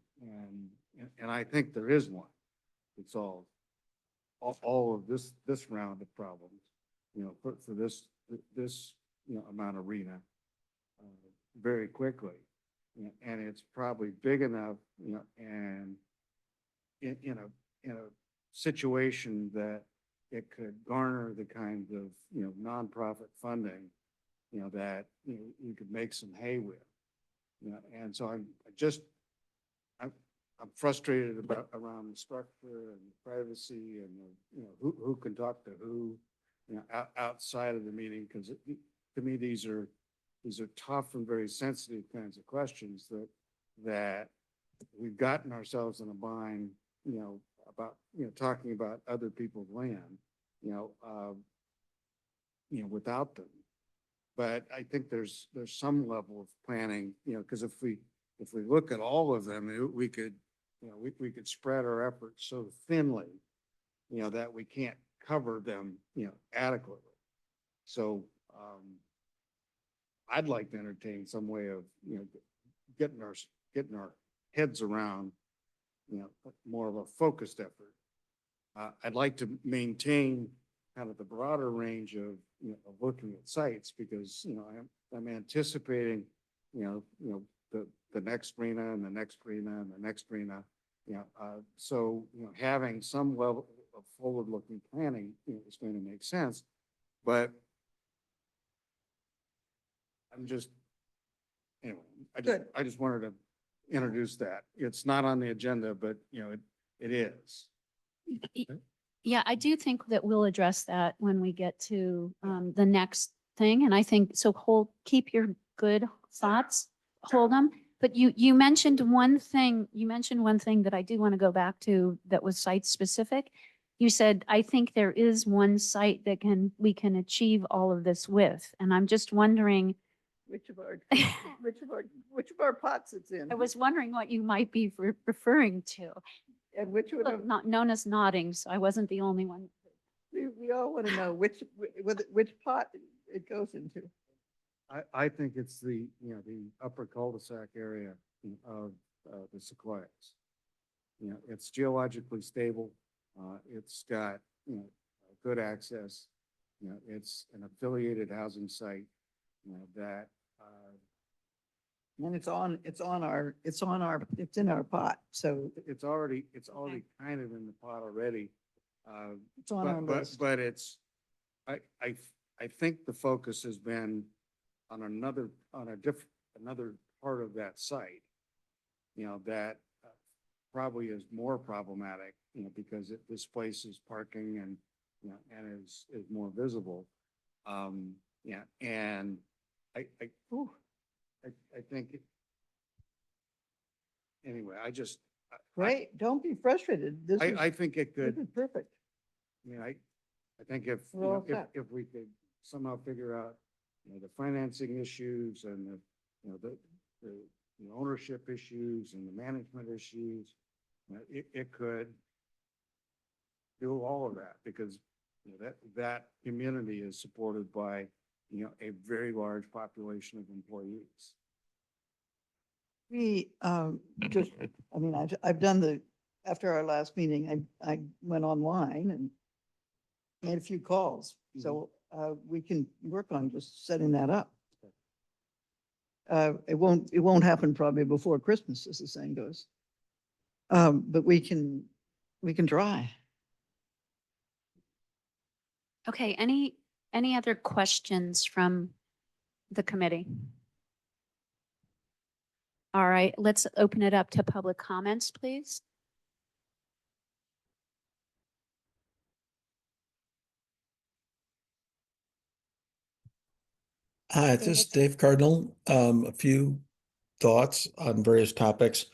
and I think there is one that solves all of this round of problems, you know, for this, you know, amount of arena very quickly. You know, and it's probably big enough, you know, and in a situation that it could garner the kind of, you know, nonprofit funding, you know, that, you know, you could make some hay with. You know, and so I'm frustrated around the structure and privacy and, you know, who can talk to who, you know, outside of the meeting, because to me, these are tough and very sensitive kinds of questions that we've gotten ourselves in a bind, you know, about, you know, talking about other people's land, you know, without them. But I think there's some level of planning, you know, because if we look at all of them, we could, you know, we could spread our efforts so thinly, you know, that we can't cover them, you know, adequately. So, I'd like to entertain some way of, you know, getting our heads around, you know, more of a focused effort. I'd like to maintain kind of the broader range of, you know, of looking at sites because, you know, I'm anticipating, you know, the next arena and the next arena and the next arena, you know, so, you know, having some level of forward-looking planning, you know, is going to make sense, but I'm just, anyway, I just wanted to introduce that. It's not on the agenda, but, you know, it is. Yeah, I do think that we'll address that when we get to the next thing. And I think, so keep your good thoughts, hold them. But you mentioned one thing that I do want to go back to that was site specific. You said, I think there is one site that we can achieve all of this with. And I'm just wondering, Which of our pots it's in? I was wondering what you might be referring to. And which would have, Not known as nodding, so I wasn't the only one. we all want to know which pot it goes into. I think it's the, you know, the upper cul-de-sac area of the Sequoias. You know, it's geologically stable. It's got, you know, good access. You know, it's an affiliated housing site, you know, that, And it's in our pot, so it's already kind of in the pot already. it's on our list. But it's, I think the focus has been on another part of that site, you know, that probably is more problematic, you know, because it displaces parking and, you know, and is more visible. Yeah, and I think, anyway, Great, don't be frustrated. I think it This could, is perfect. I mean, I think if, you We're all know, set. if we could somehow figure out, you know, the financing issues and the, you know, the ownership issues and the management issues, you know, it could do all of that because, you know, that community is supported by, you know, a very large population of employees. We, just, I mean, I've done after our last meeting, I went online and made a few calls. So, we can work on just setting that up. It won't happen probably before Christmas, as the saying goes. But we can we can try. Okay, any other questions from the committee? All right, let's open it up to public comments, please. Hi, this is Dave Cardinal. A few thoughts on various topics.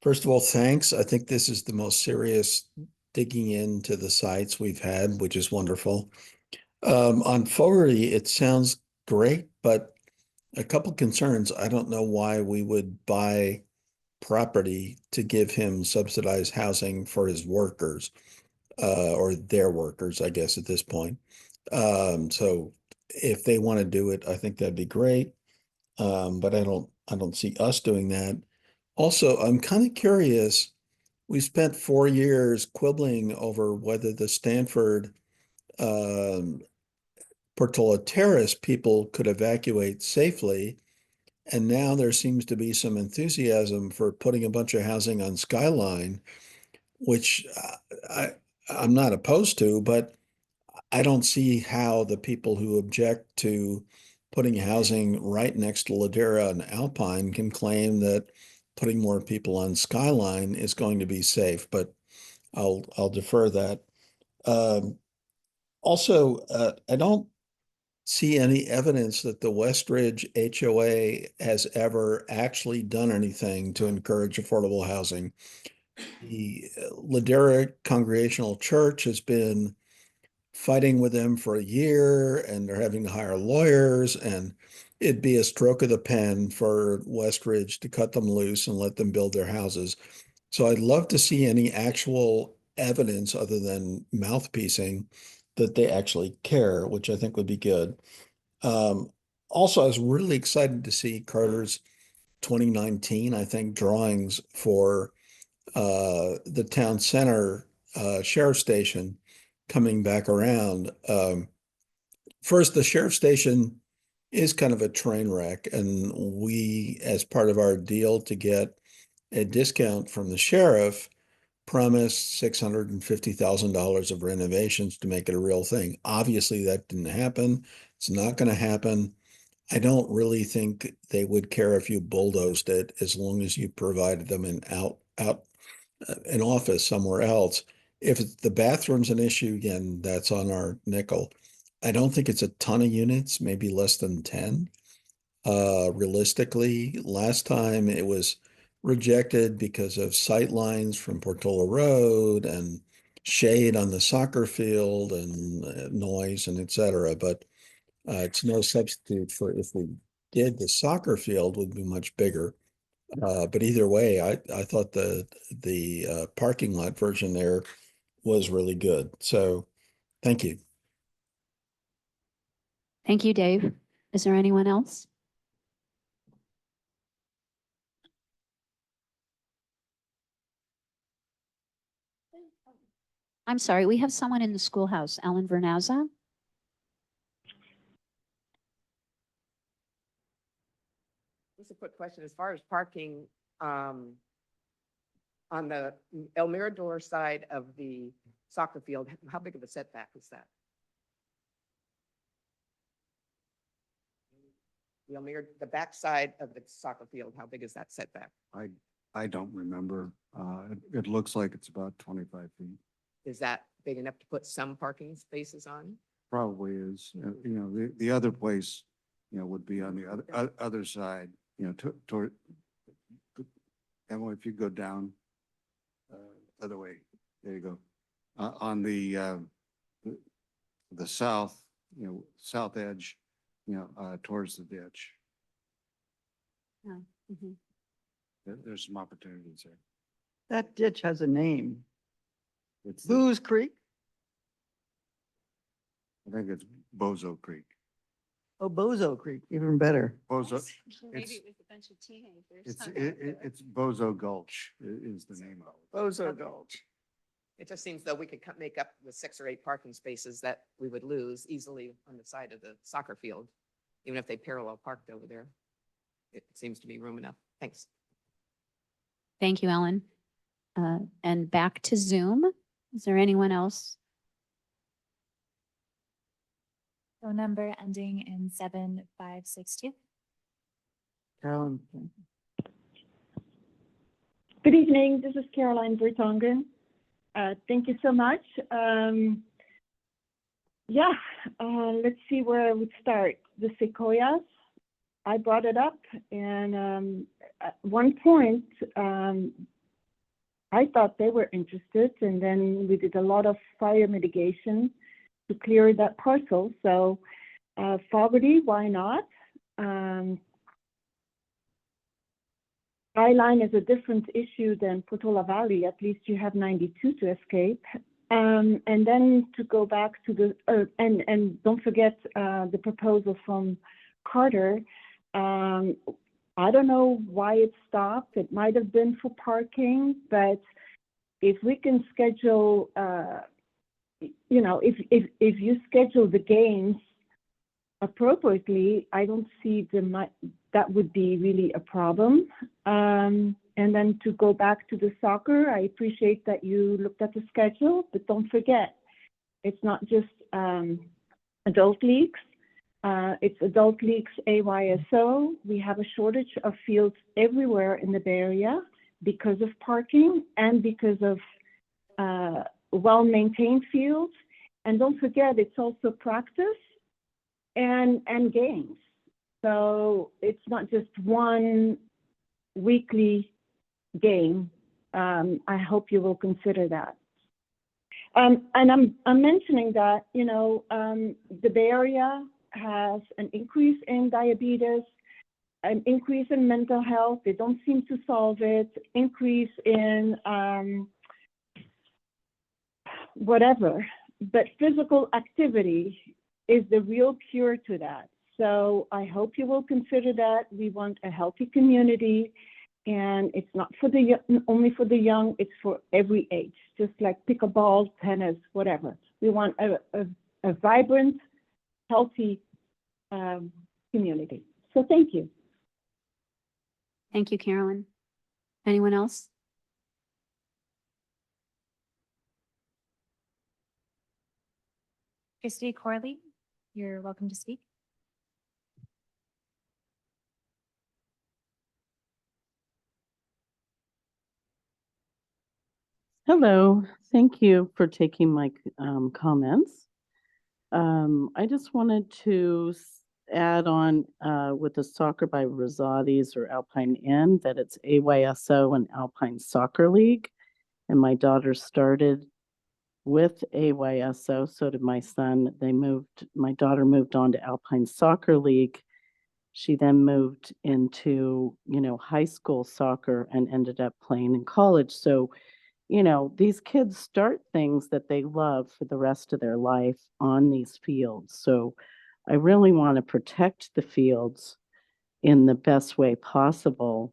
First of all, thanks. I think this is the most serious digging into the sites we've had, which is wonderful. On Fogarty, it sounds great, but a couple concerns. I don't know why we would buy property to give him subsidized housing for his workers, or their workers, I guess, at this point. So if they want to do it, I think that'd be great. But I don't see us doing that. Also, I'm kind of curious. We spent 4 years quibbling over whether the Stanford Portola Terrace people could evacuate safely. And now there seems to be some enthusiasm for putting a bunch of housing on Skyline, which I'm not opposed to, but I don't see how the people who object to putting housing right next to Ladera and Alpine can claim that putting more people on Skyline is going to be safe, but I'll defer that. Also, I don't see any evidence that the Westridge HOA has ever actually done anything to encourage affordable housing. The Ladera Congregational Church has been fighting with them for a year, and they're having to hire lawyers, and it'd be a stroke of the pen for Westridge to cut them loose and let them build their houses. So I'd love to see any actual evidence other than mouthpiecing that they actually care, which I think would be good. Also, I was really excited to see Carter's 2019, I think, drawings for the town center sheriff station coming back around. First, the sheriff station is kind of a train wreck, and we, as part of our deal to get a discount from the sheriff, promised $650,000 of renovations to make it a real thing. Obviously, that didn't happen. It's not going to happen. I don't really think they would care if you bulldozed it as long as you provided them an office somewhere else. If the bathroom's an issue, again, that's on our nickel. I don't think it's a ton of units, maybe less than 10. Realistically, last time it was rejected because of sight lines from Portola Road and shade on the soccer field and noise and et cetera. But it's no substitute for if we did, the soccer field would be much bigger. But either way, I thought the parking lot version there was really good. So thank you. Thank you, Dave. Is there anyone else? I'm sorry, we have someone in the schoolhouse, Alan Vernazza. Just a quick question, as far as parking, on the El Mirador side of the soccer field, how big of a setback is that? The back side of the soccer field, how big is that setback? I don't remember. It looks like it's about 25 feet. Is that big enough to put some parking spaces on? Probably is. The other place, would be on the other side, toward, Emily, if you go down, other way, there you go. On the south, south edge, towards the ditch. Mhm. There's some opportunities there. That ditch has a name. It's, Booze Creek? I think it's Bozo Creek. Oh, Bozo Creek, even better. Bozo, Maybe it's- it was a bunch of teenagers. it's Bozo Gulch is the name of it. Bozo Gulch. It just seems though we could make up the 6 or 8 parking spaces that we would lose easily on the side of the soccer field, even if they parallel parked over there. It seems to be room enough. Thanks. Thank you, Ellen. And back to Zoom. Is there anyone else? Phone number ending in 7562. Carolyn. Good evening. This is Caroline Vertonghen. Thank you so much. Let's see where I would start. The sequoias, I brought it up, and at one point, I thought they were interested, and then we did a lot of fire mitigation to clear that parcel. So, Fogarty, why not? Skyline is a different issue than Portola Valley. At least you have 92 to escape. And then to go back to the, and don't forget the proposal from Carter. I don't know why it stopped. It might have been for parking, but if we can schedule, if you schedule the games appropriately, I don't see that would be really a problem. And then to go back to the soccer, I appreciate that you looked at the schedule, but don't forget, it's not just adult leagues. It's adult leagues AYSO. We have a shortage of fields everywhere in the Bay Area because of parking and because of well-maintained fields. And don't forget, it's also practice and games. So it's not just one weekly game. I hope you will consider that. And I'm mentioning that, the Bay Area has an increase in diabetes, an increase in mental health. They don't seem to solve it. Increase in whatever. But physical activity is the real cure to that. So I hope you will consider that. We want a healthy community, and it's not for only for the young, it's for every age, just like pickleball, tennis, whatever. We want a vibrant, healthy community. So thank you. Thank you, Carolyn. Anyone else? Christy Corley, you're welcome to speak. Hello, thank you for taking my comments. I just wanted to add on with the soccer by Rosati's or Alpine Inn that it's AYSO and Alpine Soccer League. And my daughter started with AYSO, so did my son. My daughter moved on to Alpine Soccer League. She then moved into, high school soccer and ended up playing in college. So, these kids start things that they love for the rest of their life on these fields. So I really want to protect the fields in the best way possible,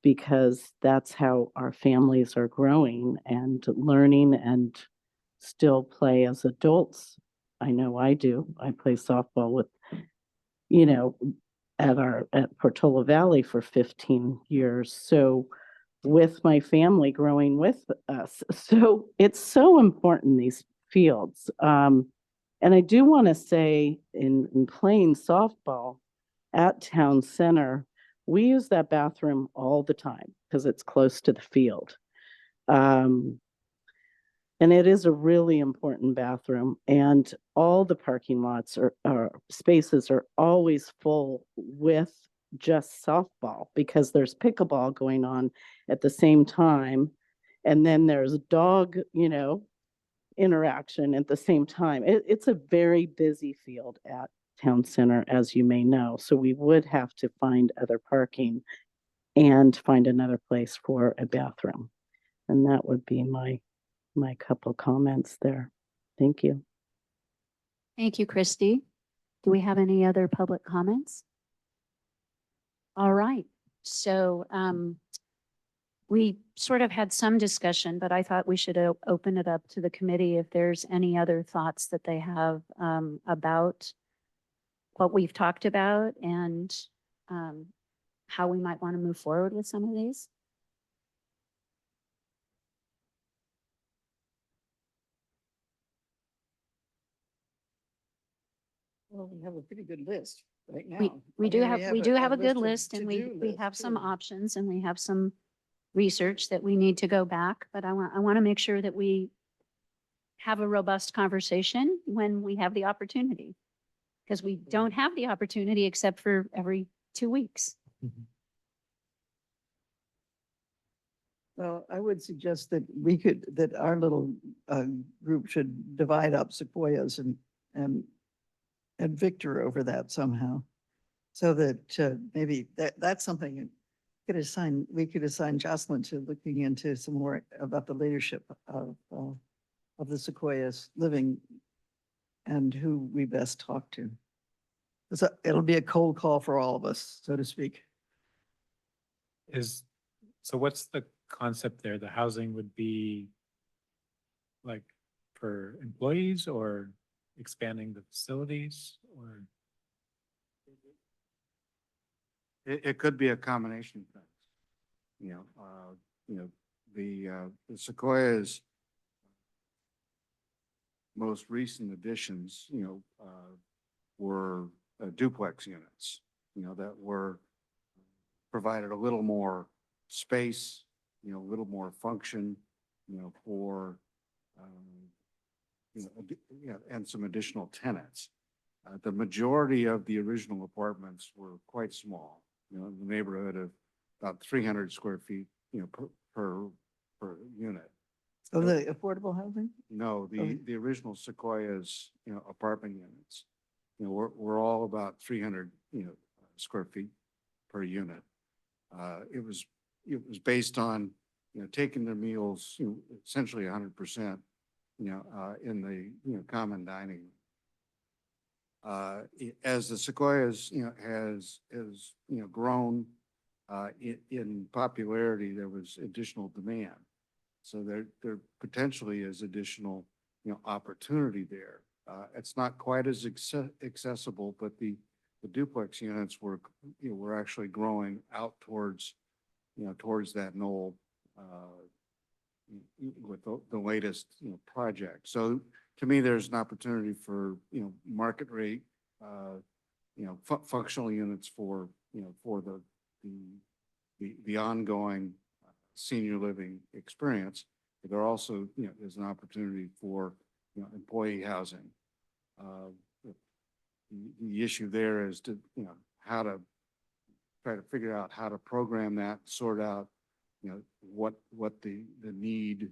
because that's how our families are growing and learning and still play as adults. I know I do. I play softball with, at Portola Valley for 15 years. So with my family growing with us. So it's so important, these fields. And I do want to say in playing softball at Town Center, we use that bathroom all the time because it's close to the field. And it is a really important bathroom, and all the parking lots or spaces are always full with just softball because there's pickleball going on at the same time. And then there's dog, interaction at the same time. It's a very busy field at Town Center, as you may know. So we would have to find other parking and find another place for a bathroom. And that would be my couple comments there. Thank you. Thank you, Christy. Do we have any other public comments? All right. So we sort of had some discussion, but I thought we should open it up to the committee if there's any other thoughts that they have about what we've talked about and how we might want to move forward with some of these. Well, we have a pretty good list right now. We I do mean, have, we do have a good of list and we to-do lists, have some too. options and we have some research that we need to go back, but I want to make sure that we have a robust conversation when we have the opportunity. Because we don't have the opportunity except for every 2 weeks. Well, I would suggest that that our little group should divide up Sequoias and Victor over that somehow. So that maybe that's something we could assign Jocelyn to looking into some more about the leadership of the Sequoias living and who we best talk to. So it'll be a cold call for all of us, so to speak. So what's the concept there? The housing would be like for employees or expanding the facilities or? It could be a combination of things. The Sequoia's most recent additions, were duplex units, that were provided a little more space, a little more function, for, and some additional tenants. The majority of the original apartments were quite small, in the neighborhood of about 300 square feet, per unit. Of the affordable housing? No, Okay. the original Sequoia's, apartment units, were all about 300, square feet per unit. It was based on, taking their meals, essentially 100%, in the, common dining room. As the Sequoia's, has, grown, in popularity, there was additional demand. So there potentially is additional, opportunity there. It's not quite as accessible, but the duplex units were, were actually growing out towards, towards that knoll, with the latest, project. So to me, there's an opportunity for, market rate, functional units for, for the ongoing senior living experience. But there also, there's an opportunity for, employee housing. The issue there is to, how to try to figure out how to program that, sort out, what the need,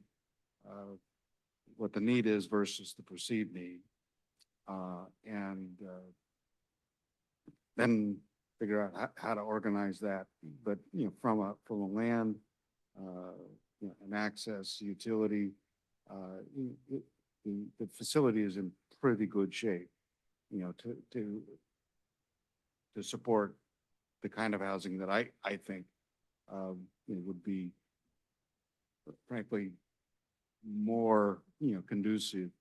what the need is versus the perceived need. And then figure out how to organize that, but, from a land, an access utility, the facility is in pretty good shape, to support the kind of housing that I think, would be frankly more, conducive,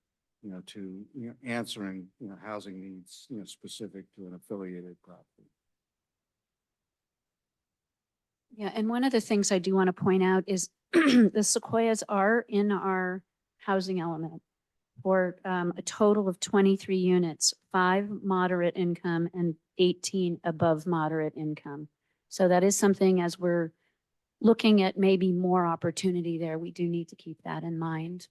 to, answering, housing needs, specific to an affiliated property. Yeah, and one of the things I do want to point out is the Sequoias are in our housing element for a total of 23 units, 5 moderate income and 18 above moderate income. So that is something, as we're looking at maybe more opportunity there, we do need to keep that in mind.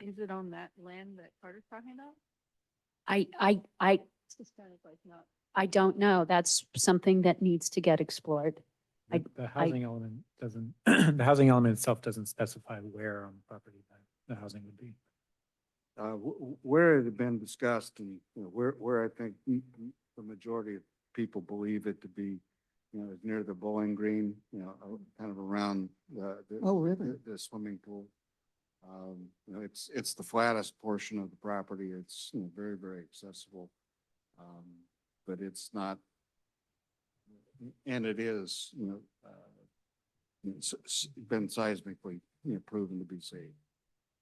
Is it on that land that Carter's talking about? I It's kind of like not. I don't know. That's something that needs to get explored. The housing element doesn't, the housing element itself doesn't specify where on the property that the housing would be. Where it had been discussed and, where I think the majority of people believe it to be, is near the Bowling Green, kind of around Oh, really? the swimming pool. It's the flattest portion of the property. It's, very, very accessible. But it's not, and it is, been seismically, proven to be safe.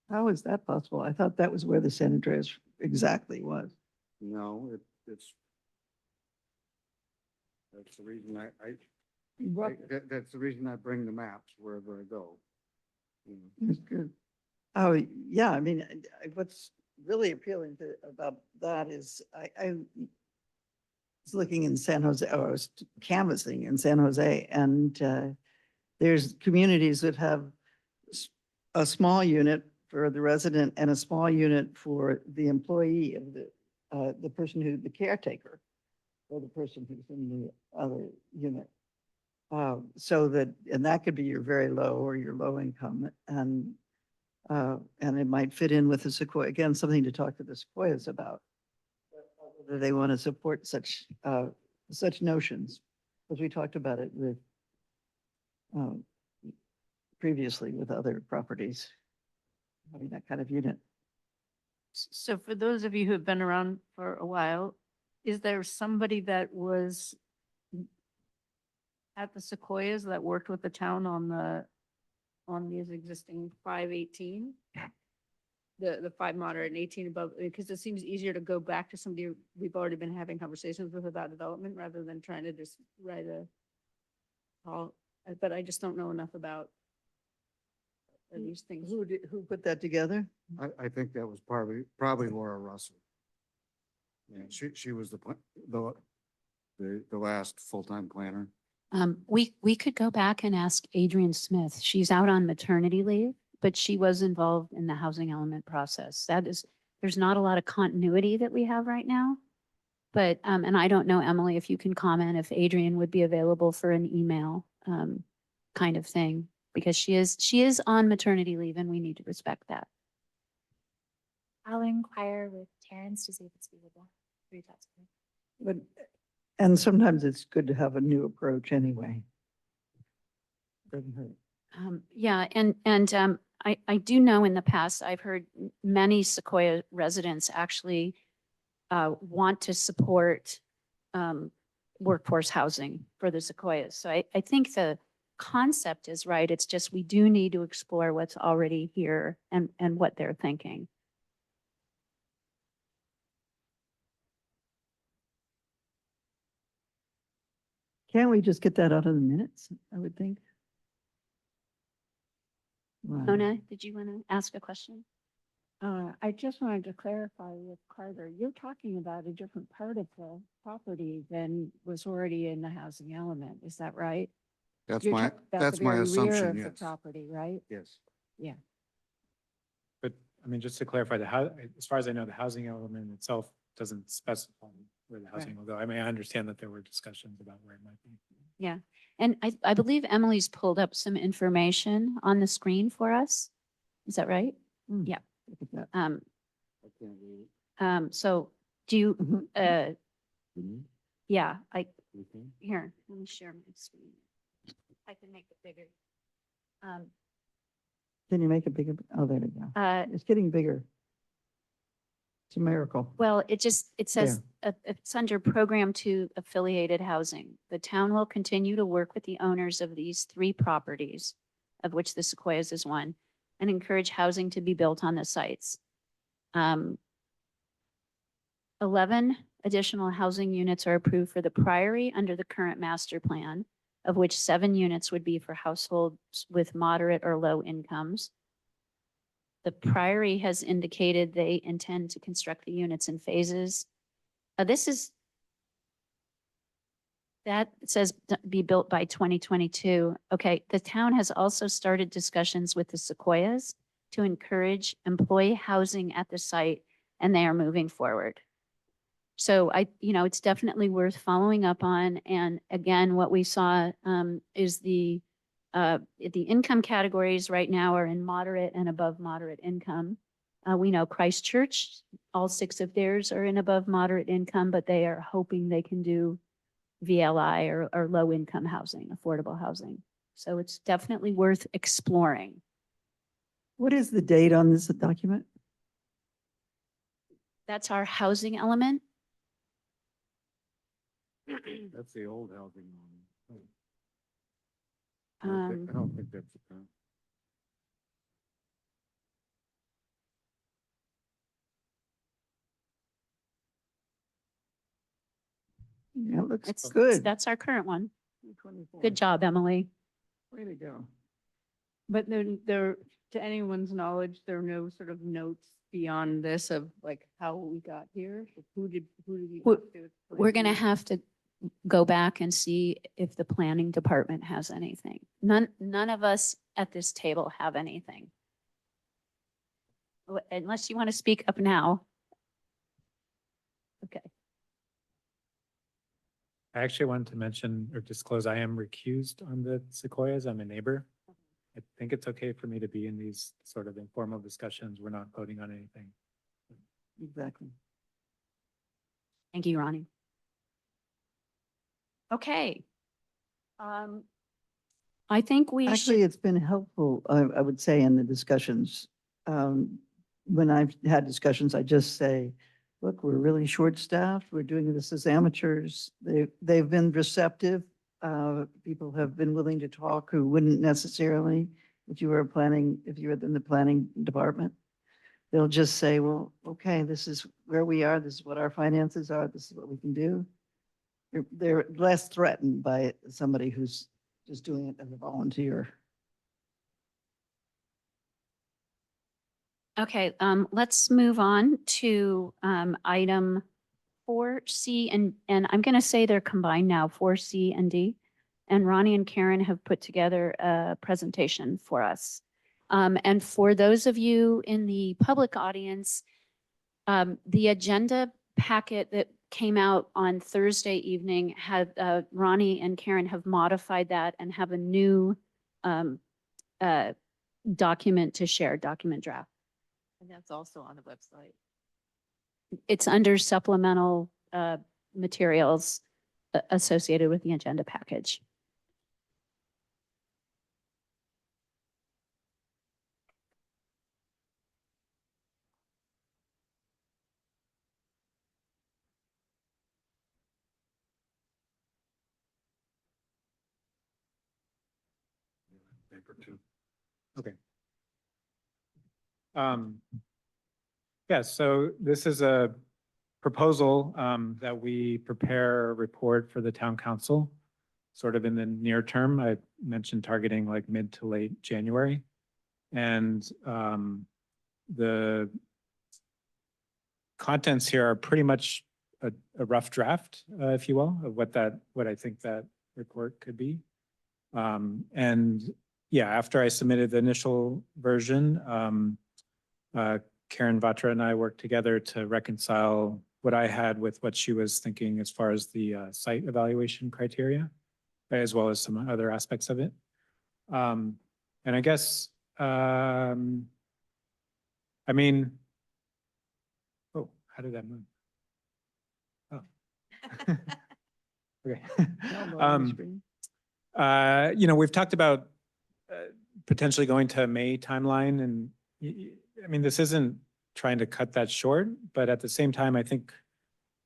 How is that possible? I thought that was where the San Andreas exactly was. No, it's, that's the reason that's the reason I bring the maps wherever I go. That's good. Oh, yeah, I mean, what's really appealing to, about that is, I was looking in San Jose, or I was canvassing in San Jose, and there's communities that have a small unit for the resident and a small unit for the employee of the person who, the caretaker, or the person who's in the other unit. So that, and that could be your very low or your low income, and it might fit in with the Sequoia, again, something to talk to the Sequoias about. Whether they want to support such, such notions, because we talked about it with, previously with other properties, having that kind of unit. So for those of you who have been around for a while, is there somebody that was at the Sequoias that worked with the town on these existing 518? The 5 moderate and 18 above, because it seems easier to go back to somebody we've already been having conversations with about development rather than trying to just write but I just don't know enough about these things. Who put that together? I think that was probably Laura Russell. Yeah, she was the last full-time planner. We could go back and ask Adrienne Smith. She's out on maternity leave, but she was involved in the housing element process. There's not a lot of continuity that we have right now. But, and I don't know, Emily, if you can comment if Adrienne would be available for an email, kind of thing, because she is on maternity leave and we need to respect that. I'll inquire with Terrence to see if it's feasible. Reach out to him. But, and sometimes it's good to have a new approach anyway. Doesn't hurt. Yeah, and I do know in the past, I've heard many Sequoia residents actually want to support workforce housing for the Sequoias. So I think the concept is right. It's just we do need to explore what's already here and what they're thinking. Can't we just get that out of the minutes, I would think? Wow. Mona, did you want to ask a question? I just wanted to clarify with Carter, you're talking about a different part of the property than was already in the housing element. Is that right? That's You're my, talking about that's the my very rear assumption, of the yes. Property, right? Yes. But I mean, just to clarify, as far as I know, the housing element itself doesn't specify where the housing will go. I mean, I understand that there were discussions about where it might be. Yeah, and I believe Emily's pulled up some information on the screen for us. Is that right? Yeah. Look at that. Um, I can't read it. so do you, Mhm. yeah, Okay. here, let me share my screen. I can make it bigger. Can you make it bigger? Oh, there we go. It's getting bigger. It's a miracle. Well, it says, it's under Program 2 affiliated housing. The town will continue to work with the owners of these 3 properties, of which the Sequoias is one, and encourage housing to be built on the sites. 11 additional housing units are approved for the Priory under the current master plan, of which 7 units would be for households with moderate or low incomes. The Priory has indicated they intend to construct the units in phases. That says be built by 2022. Okay, the town has also started discussions with the Sequoias to encourage employee housing at the site, and they are moving forward. So it's definitely worth following up on. And again, what we saw is the income categories right now are in moderate and above moderate income. We know Christchurch, all 6 of theirs are in above moderate income, but they are hoping they can do VLI or low income housing, affordable housing. So it's definitely worth exploring. What is the date on this document? That's our housing element. That's the old housing one. I Um, don't think that's the current. Yeah, it looks it's good. That's our current one. 24. Good job, Emily. Way to go. But to anyone's knowledge, there are no sort of notes beyond this of like how we got here? Who did we? We're- have to We're going to appoint? have to go back and see if the planning department has anything. None of us at this table have anything. Unless you want to speak up now. Okay. I actually wanted to mention or disclose I am recused on the Sequoias. I'm a neighbor. I think it's okay for me to be in these sort of informal discussions. We're not voting on anything. Exactly. Thank you, Ronnie. Okay. I think we Actually, should, it's been helpful, I would say, in the discussions. When I've had discussions, I just say, look, we're really short-staffed. We're doing this as amateurs. They've been receptive. People have been willing to talk who wouldn't necessarily, if you were in the planning department. They'll just say, well, okay, this is where we are. This is what our finances are. This is what we can do. They're less threatened by somebody who's just doing it as a volunteer. okay, let's move on to item 4C, and I'm going to say they're combined now, 4C and D. And Ronnie and Karen have put together a presentation for us. And for those of you in the public audience, the agenda packet that came out on Thursday evening had Ronnie and Karen have modified that and have a new document to share, document draft. And that's also on the website. It's under supplemental materials associated with the agenda package. Paper two. Okay. Yeah, so this is a proposal that we prepare a report for the town council, sort of in the near term. I mentioned targeting like mid to late January. And the contents here are pretty much a rough draft, if you will, of what I think that report could be. And yeah, after I submitted the initial version, Karen Vatra and I worked together to reconcile what I had with what she was thinking as far as the site evaluation criteria, as well as some other aspects of it. And I guess, I mean, oh, how did that move? Oh. Okay. We've talked about potentially going to a May timeline, and I mean, this isn't trying to cut that short, but at the same time, I think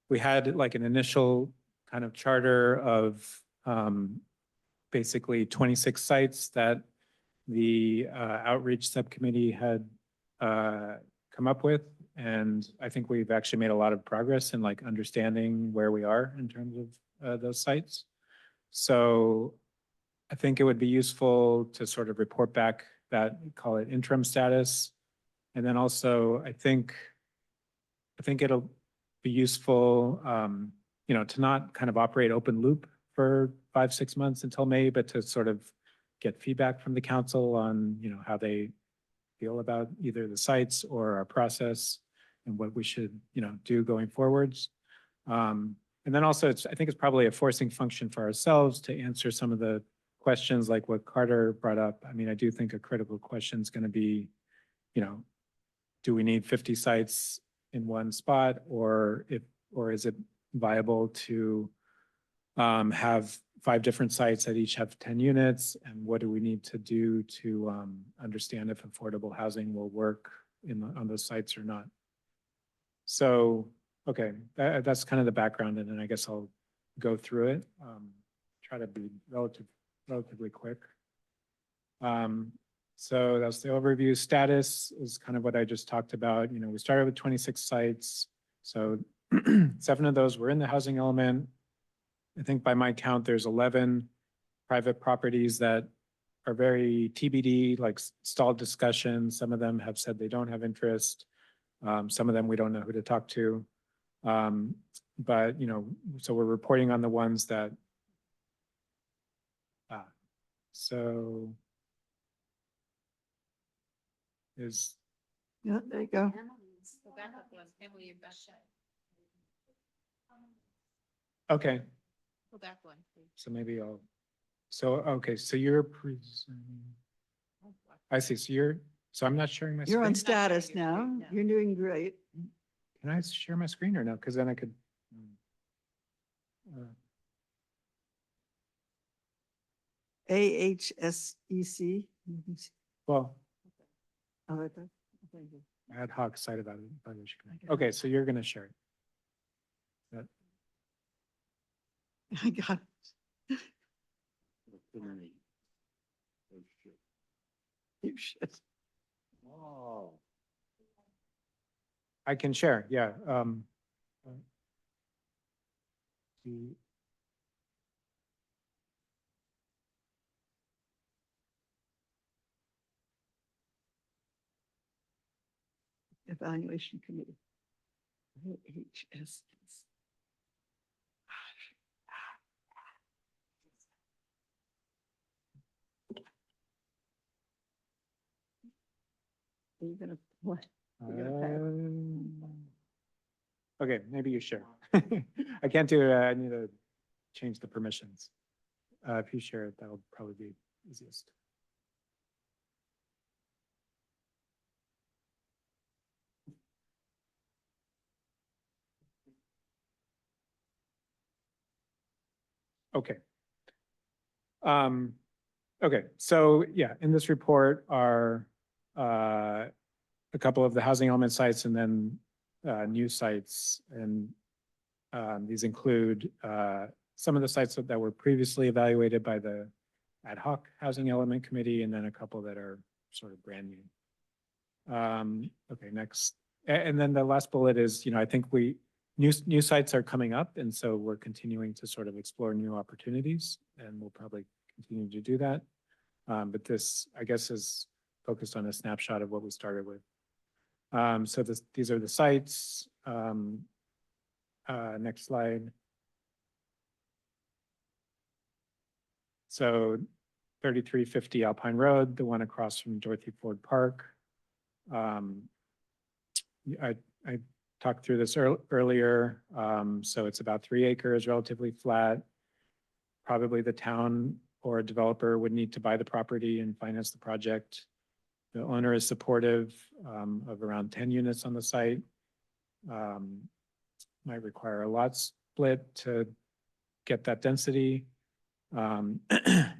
we had like an initial kind of charter of basically 26 sites that the outreach subcommittee had come up with. And I think we've actually made a lot of progress in like understanding where we are in terms of those sites. So I think it would be useful to sort of report back that, call it interim status. And then also, I think it'll be useful, to not kind of operate open loop for 5-6 months until May, but to sort of get feedback from the council on, how they feel about either the sites or our process and what we should, do going forwards. And then also, I think it's probably a forcing function for ourselves to answer some of the questions like what Carter brought up. I mean, I do think a critical question is going to be, do we need 50 sites in one spot, or is it viable to have 5 different sites that each have 10 units? And what do we need to do to understand if affordable housing will work on those sites or not? So, okay, that's kind of the background, and then I guess I'll go through it. Try to be relatively quick. So that's the overview. Status is kind of what I just talked about. We started with 26 sites. So 7 of those were in the housing element. I think by my count, there's 11 private properties that are very TBD, like stalled discussions. Some of them have said they don't have interest. Some of them we don't know who to talk to. But, you know, so we're reporting on the ones that, so is, Yeah, there you go. Go back up one. Emily, you're back. okay, Go back one, please. so maybe I'll, so, okay, so you're presenting. I see, so you're, so I'm not sharing my screen? You're on Not sharing status your screen, now. no. You're doing great. Can I share my screen or no? Because then I could. uh, AHSEC. Well, Oh, right there. Thank you. ad hoc site evaluation. Okay, so you're gonna share it. I got it. You should. Oh. I can share, yeah. The- Evaluation Committee. AHS. Are you gonna, what? You're gonna pass? Okay, maybe you share. I can't do it, I need to change the permissions. If you share it, that'll probably be easiest. Okay. Okay, so yeah, in this report are a couple of the housing element sites and then new sites. And these include some of the sites that were previously evaluated by the ad hoc housing element committee, and then a couple that are sort of brand new. Okay, next. And then the last bullet is, you know, I think new sites are coming up, and so we're continuing to sort of explore new opportunities, and we'll probably continue to do that. But this, I guess, is focused on a snapshot of what we started with. So these are the sites. Next slide. So 3350 Alpine Road, the one across from Dorothy Ford Park. I talked through this earlier. So it's about 3 acres, relatively flat. Probably the town or a developer would need to buy the property and finance the project. The owner is supportive of around 10 units on the site. Might require a lot split to get that density. And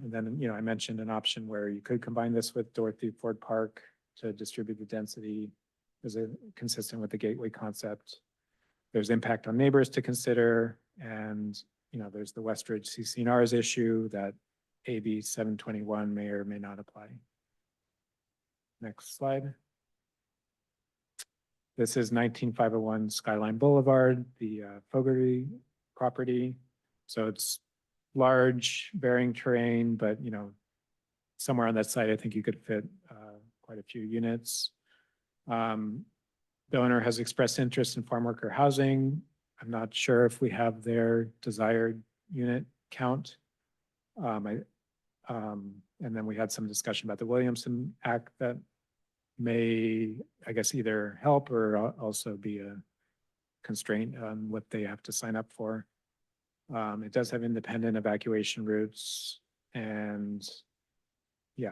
then, you know, I mentioned an option where you could combine this with Dorothy Ford Park to distribute the density as consistent with the gateway concept. There's impact on neighbors to consider. And, you know, there's the Westridge CCNR's issue that AB 721 may or may not apply. Next slide. This is 19501 Skyline Boulevard, the Fogarty property. So it's large, varying terrain, but, you know, somewhere on that site, I think you could fit quite a few units. The owner has expressed interest in farm worker housing. I'm not sure if we have their desired unit count. And then we had some discussion about the Williamson Act that may, I guess, either help or also be a constraint on what they have to sign up for. It does have independent evacuation routes, and yeah,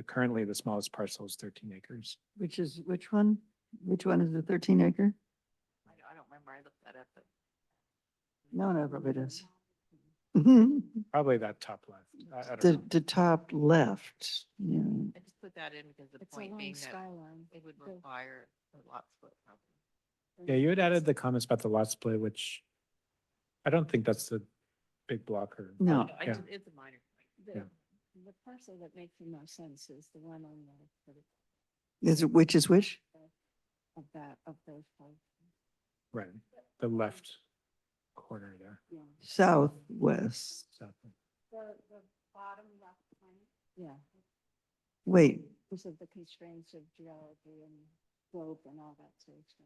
currently the smallest parcel is 13 acres. Which is, which one? Which one is the 13 acre? I don't remember, I looked that up, but. No, no, probably does. Probably that top left. I don't know. The top left, yeah. I just put that in because the It's point along being that Skyline. it would The- require a lot split probably. Yeah, you had added the comments about the lot split, which I don't think that's the big blocker. No. I Yeah. just, it's a minor point. Yeah. The parcel that makes the most sense is the one on the, Is it, which is which? of that, of those parts. Right, the left corner there. Yeah. Southwest. South. The bottom left one. Yeah, Wait, because of the constraints of geology and slope and all that sort of stuff.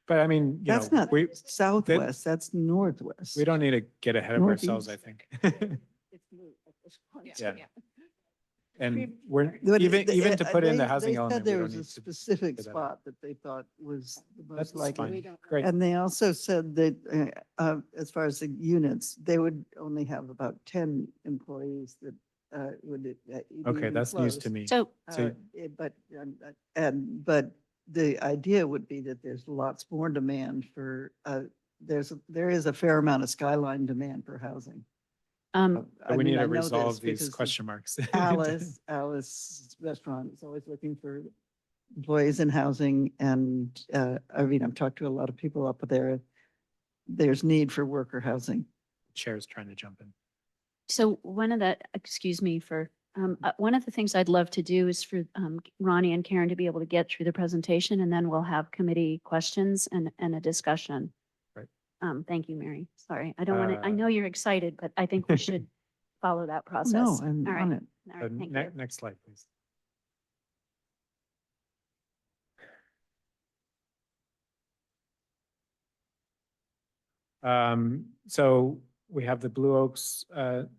But I mean, you That's know, not we southwest, that's northwest. don't need to get ahead of ourselves, I think. It's moot at this point. Yeah. Yeah. And we're, But even to put in the they housing said element, there we was don't a need to. specific figure that out. spot that they thought was the That's most likely. fine. Great. And they also said that, as far as the units, they would only have about 10 employees that would. be Okay, even that's news close. to me. So So- But the idea would be that there's lots more demand for, there is a fair amount of skyline demand for housing. um, But we I mean, need I to know this resolve these because of question marks. Alice Restaurant is always looking for employees in housing, and I mean, I've talked to a lot of people up there. There's need for worker housing. Chair's trying to jump in. So excuse me for, one of the things I'd love to do is for Ronnie and Karen to be able to get through the presentation, and then we'll have committee questions and a discussion. Right. Thank you, Mary. Sorry, I don't want to, I Uh, know you're excited, but I think we should follow that process. No, I'm All right. on it. All right, thank you. Next slide, please. So we have the Blue Oaks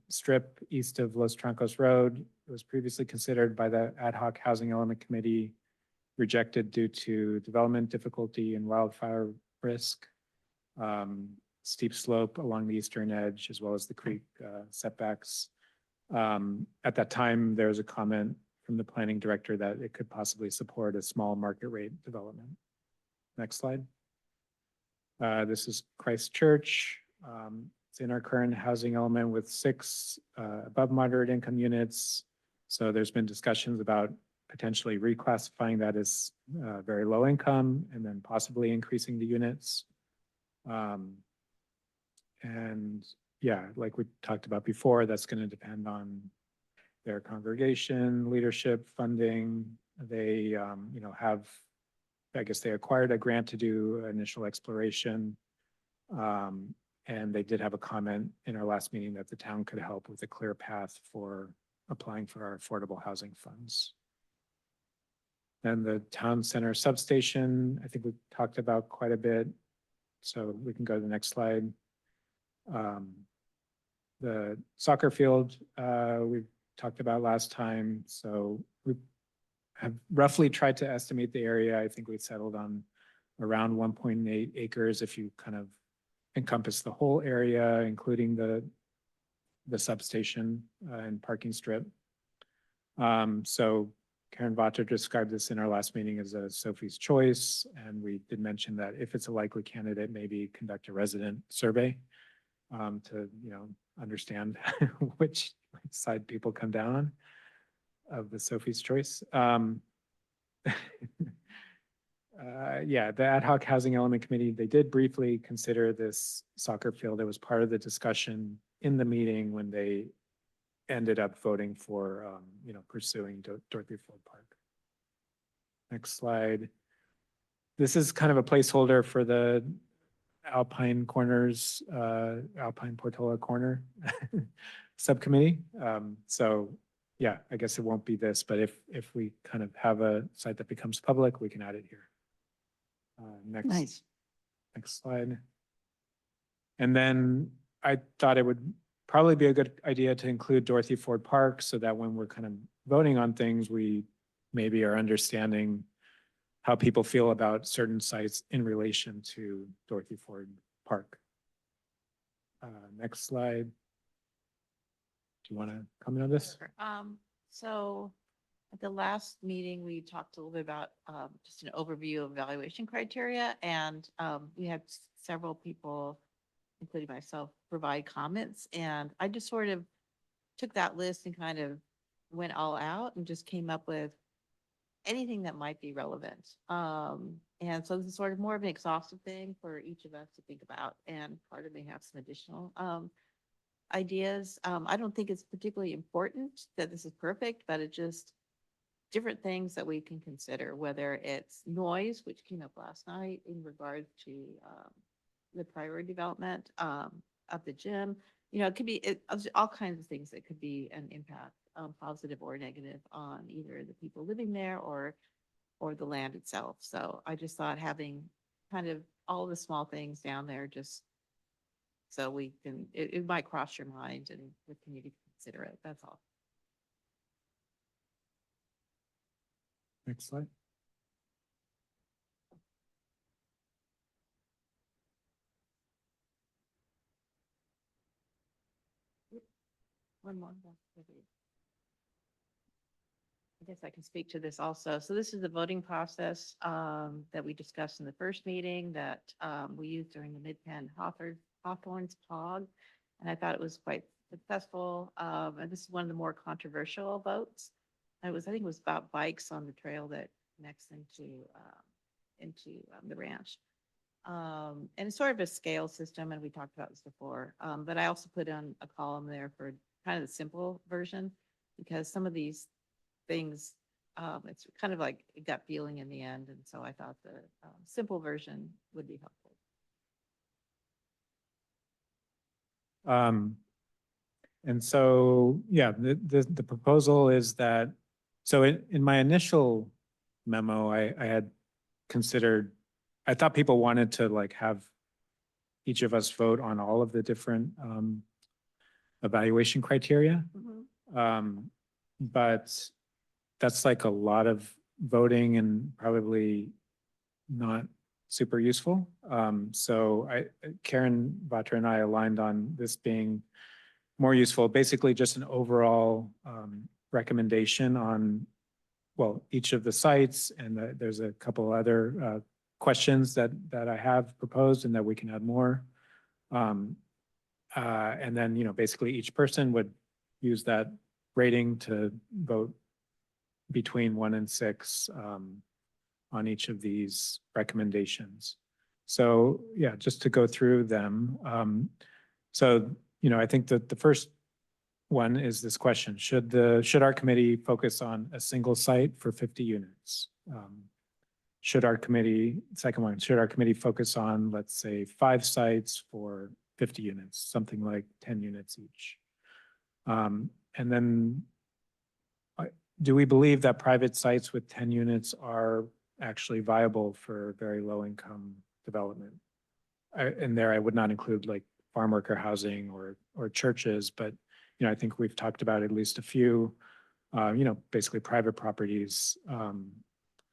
strip east of Los Trancos Road. It was previously considered by the Ad Hoc Housing Element Committee, rejected due to development difficulty and wildfire risk. Steep slope along the eastern edge, as well as the creek setbacks. At that time, there was a comment from the planning director that it could possibly support a small market rate development. Next slide. This is Christ Church. It's in our current housing element with 6 above moderate income units. So there's been discussions about potentially reclassifying that as very low income and then possibly increasing the units. And yeah, like we talked about before, that's going to depend on their congregation, leadership, funding. They, have, I guess they acquired a grant to do initial exploration. And they did have a comment in our last meeting that the town could help with a clear path for applying for our affordable housing funds. And the town center substation, I think we talked about quite a bit. So we can go to the next slide. The soccer field, we talked about last time. So we have roughly tried to estimate the area. I think we settled on around 1.8 acres if you kind of encompass the whole area, including the substation and parking strip. So Karen Vater described this in our last meeting as a Sophie's choice. And we did mention that if it's a likely candidate, maybe conduct a resident survey to, understand which side people come down on of the Sophie's choice. Yeah, the Ad Hoc Housing Element Committee, they did briefly consider this soccer field. It was part of the discussion in the meeting when they ended up voting for, pursuing Dorothy Ford Park. Next slide. This is kind of a placeholder for the Alpine Corners, Alpine Portola Corner subcommittee. So yeah, I guess it won't be this, but if we kind of have a site that becomes public, we can add it here. Nice. Next slide. And then I thought it would probably be a good idea to include Dorothy Ford Park so that when we're kind of voting on things, we maybe are understanding how people feel about certain sites in relation to Dorothy Ford Park. Next slide. Do you want to comment on this? So at the last meeting, we talked a little bit about just an overview of evaluation criteria, and we had several people, including myself, provide comments. And I just sort of took that list and kind of went all out and just came up with anything that might be relevant. And so this is sort of more of an exhaustive thing for each of us to think about, and part of me have some additional ideas. I don't think it's particularly important that this is perfect, but it just different things that we can consider, whether it's noise, which came up last night in regard to the priority development of the gym. It could be all kinds of things that could be an impact, positive or negative, on either the people living there or or the land itself. So I just thought having kind of all the small things down there, just so we can, it might cross your mind and the community can consider it. That's all. Next slide. One more. I guess I can speak to this also. So this is the voting process that we discussed in the first meeting that we used during the Mid-Penn Hawthorne's POG. And I thought it was quite successful. And this is one of the more controversial votes. I think it was about bikes on the trail that connects into the ranch. And it's sort of a scale system, and we talked about this before. But I also put on a column there for kind of the simple version, because some of these things, it's kind of like a gut feeling in the end. And so I thought the simple version would be helpful. And so, yeah, the proposal is that, so in my initial memo, I had considered, I thought people wanted to like have each of us vote on all of the different evaluation criteria. But that's like a lot of voting and probably not super useful. So Karen Batra and I aligned on this being more useful, basically just an overall recommendation on, well, each of the sites, and there's a couple other questions that I have proposed and that we can add more. And then, you know, basically each person would use that rating to vote between 1 and 6 on each of these recommendations. So yeah, just to go through them. So, you know, I think that the first one is this question: should our committee focus on a single site for 50 units? Should our committee, second one, should our committee focus on, let's say, 5 sites for 50 units, something like 10 units each? And then do we believe that private sites with 10 units are actually viable for very low income development? And there I would not include like farm worker housing or churches, but you know, I think we've talked about at least a few, you know, basically private properties.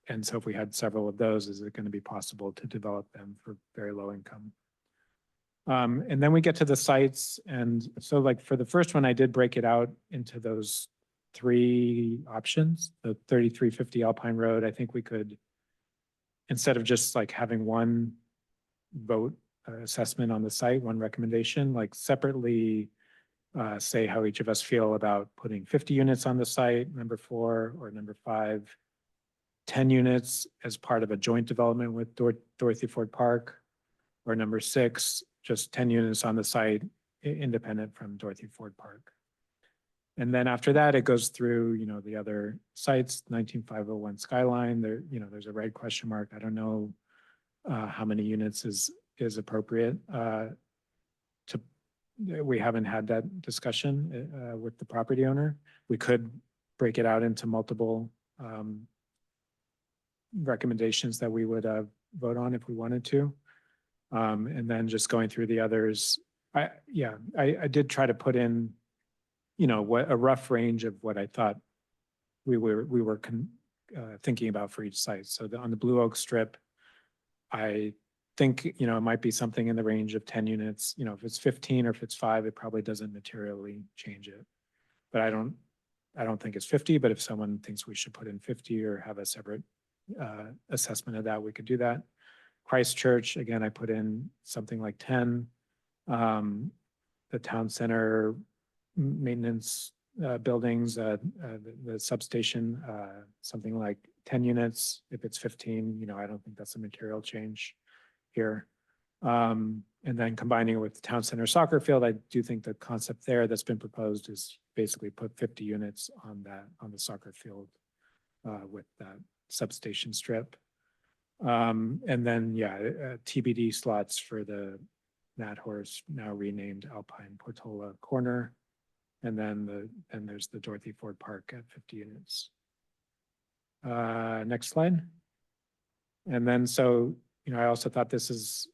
And so if we had several of those, is it going to be possible to develop them for very low income? And then we get to the sites. And so like for the first one, I did break it out into those 3 options. The 3350 Alpine Road, I think we could, instead of just like having one vote assessment on the site, one recommendation, like separately say how each of us feel about putting 50 units on the site, number 4, or number 5, 10 units as part of a joint development with Dorothy Ford Park, or number 6, just 10 units on the site, independent from Dorothy Ford Park. And then after that, it goes through, you know, the other sites, 19501 Skyline, there, you know, there's a red question mark. I don't know how many units is appropriate. We haven't had that discussion with the property owner. We could break it out into multiple recommendations that we would vote on if we wanted to. And then just going through the others, I did try to put in, you know, what a rough range of what I thought we were thinking about for each site. So on the Blue Oak Strip, I think, you know, it might be something in the range of 10 units. You know, if it's 15 or if it's 5, it probably doesn't materially change it. But I don't think it's 50, but if someone thinks we should put in 50 or have a separate assessment of that, we could do that. Christchurch, again, I put in something like 10. The town center maintenance buildings, the substation, something like 10 units. If it's 15, you know, I don't think that's a material change here. And then combining it with the town center soccer field, I do think the concept there that's been proposed is basically put 50 units on the soccer field with that substation strip. And then, yeah, TBD slots for the Nat Horse, now renamed Alpine Portola Corner. And then there's the Dorothy Ford Park at 50 units. Next slide. And then, so, I also thought this is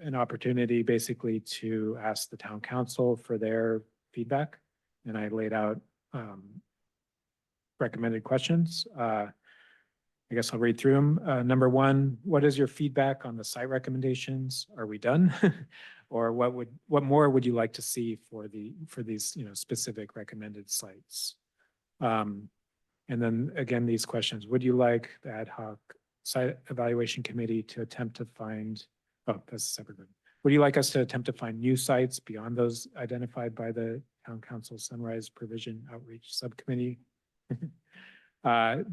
an opportunity basically to ask the town council for their feedback. And I laid out recommended questions. I guess I'll read through them. Number one, what is your feedback on the site recommendations? Are we done? Or what more would you like to see for these, specific recommended sites? And then again, these questions, would you like the ad hoc site evaluation committee to attempt to find, oh, that's a separate one. Would you like us to attempt to find new sites beyond those identified by the town council sunrise provision outreach subcommittee?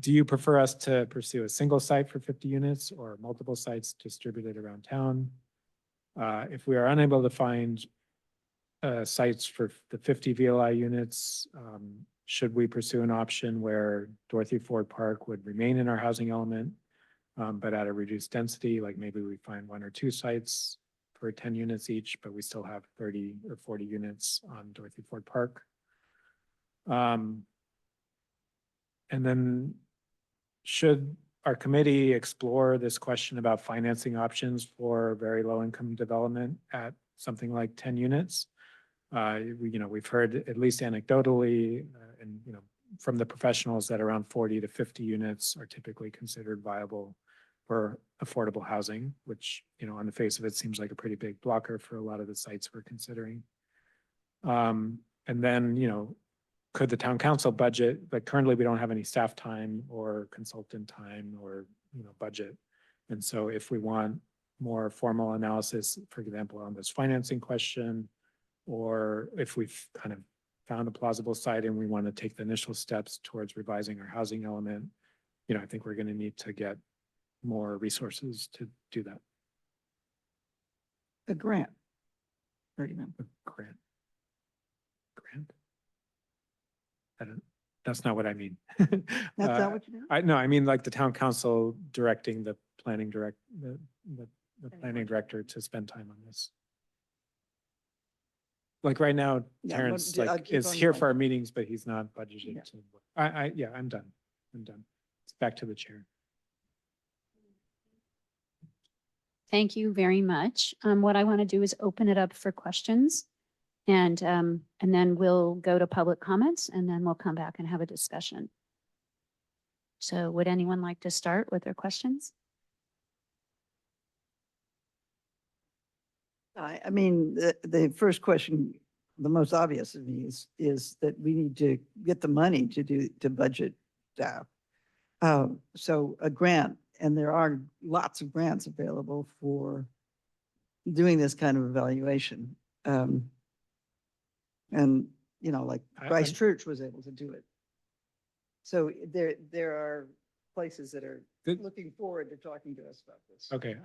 Do you prefer us to pursue a single site for 50 units or multiple sites distributed around town? If we are unable to find sites for the 50 VLI units, should we pursue an option where Dorothy Ford Park would remain in our housing element, but at a reduced density, like maybe we find 1 or 2 sites for 10 units each, but we still have 30 or 40 units on Dorothy Ford Park. And then should our committee explore this question about financing options for very low income development at something like 10 units? We've heard at least anecdotally and, from the professionals that around 40 to 50 units are typically considered viable for affordable housing, which, on the face of it seems like a pretty big blocker for a lot of the sites we're considering. And then, could the town council budget, but currently we don't have any staff time or consultant time or, budget. And so if we want more formal analysis, for example, on this financing question, or if we've kind of found a plausible site and we want to take the initial steps towards revising our housing element, I think we're going to need to get more resources to do that. A grant. Grant. Grant. That's not what I mean. That's not what you do? No, I mean like the town council directing the planning the planning director to spend time on this. Like right now, Yeah, Terrence but I'll keep is on here going. for our meetings, but he's not budgeted Yeah. to. Yeah, I'm done. It's back to the chair. Thank you very much. What I want to do is open it up for questions. And then we'll go to public comments and then we'll come back and have a discussion. So would anyone like to start with their questions? I mean, the first question, the most obvious to me is that we need to get the money to budget staff. So a grant, and there are lots of grants available for doing this kind of evaluation. And, like Christchurch was able to do it. So there are places that are looking forward to talking to us about this. Okay,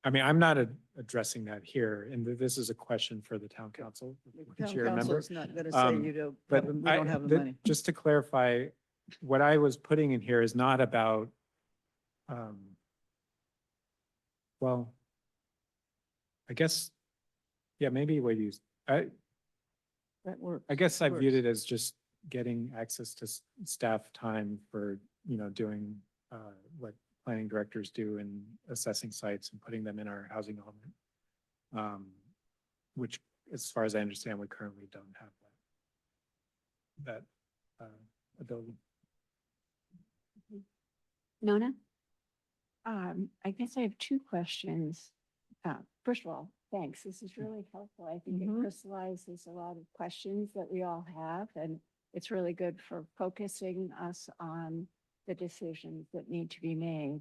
I mean, I'm not addressing that here, and this is a question for the town council, The which town you remember. council's not going to say you don't, But we don't have the money. just to clarify, what I was putting in here is not about, well, I guess, yeah, maybe what you, That works. I guess I viewed works. it as just getting access to staff time for, doing what planning directors do in assessing sites and putting them in our housing element. Which, as far as I understand, we currently don't have that ability. Nona? I guess I have 2 questions. First of all, thanks. This is really helpful. I think it Mhm. crystallizes a lot of questions that we all have, and it's really good for focusing us on the decisions that need to be made.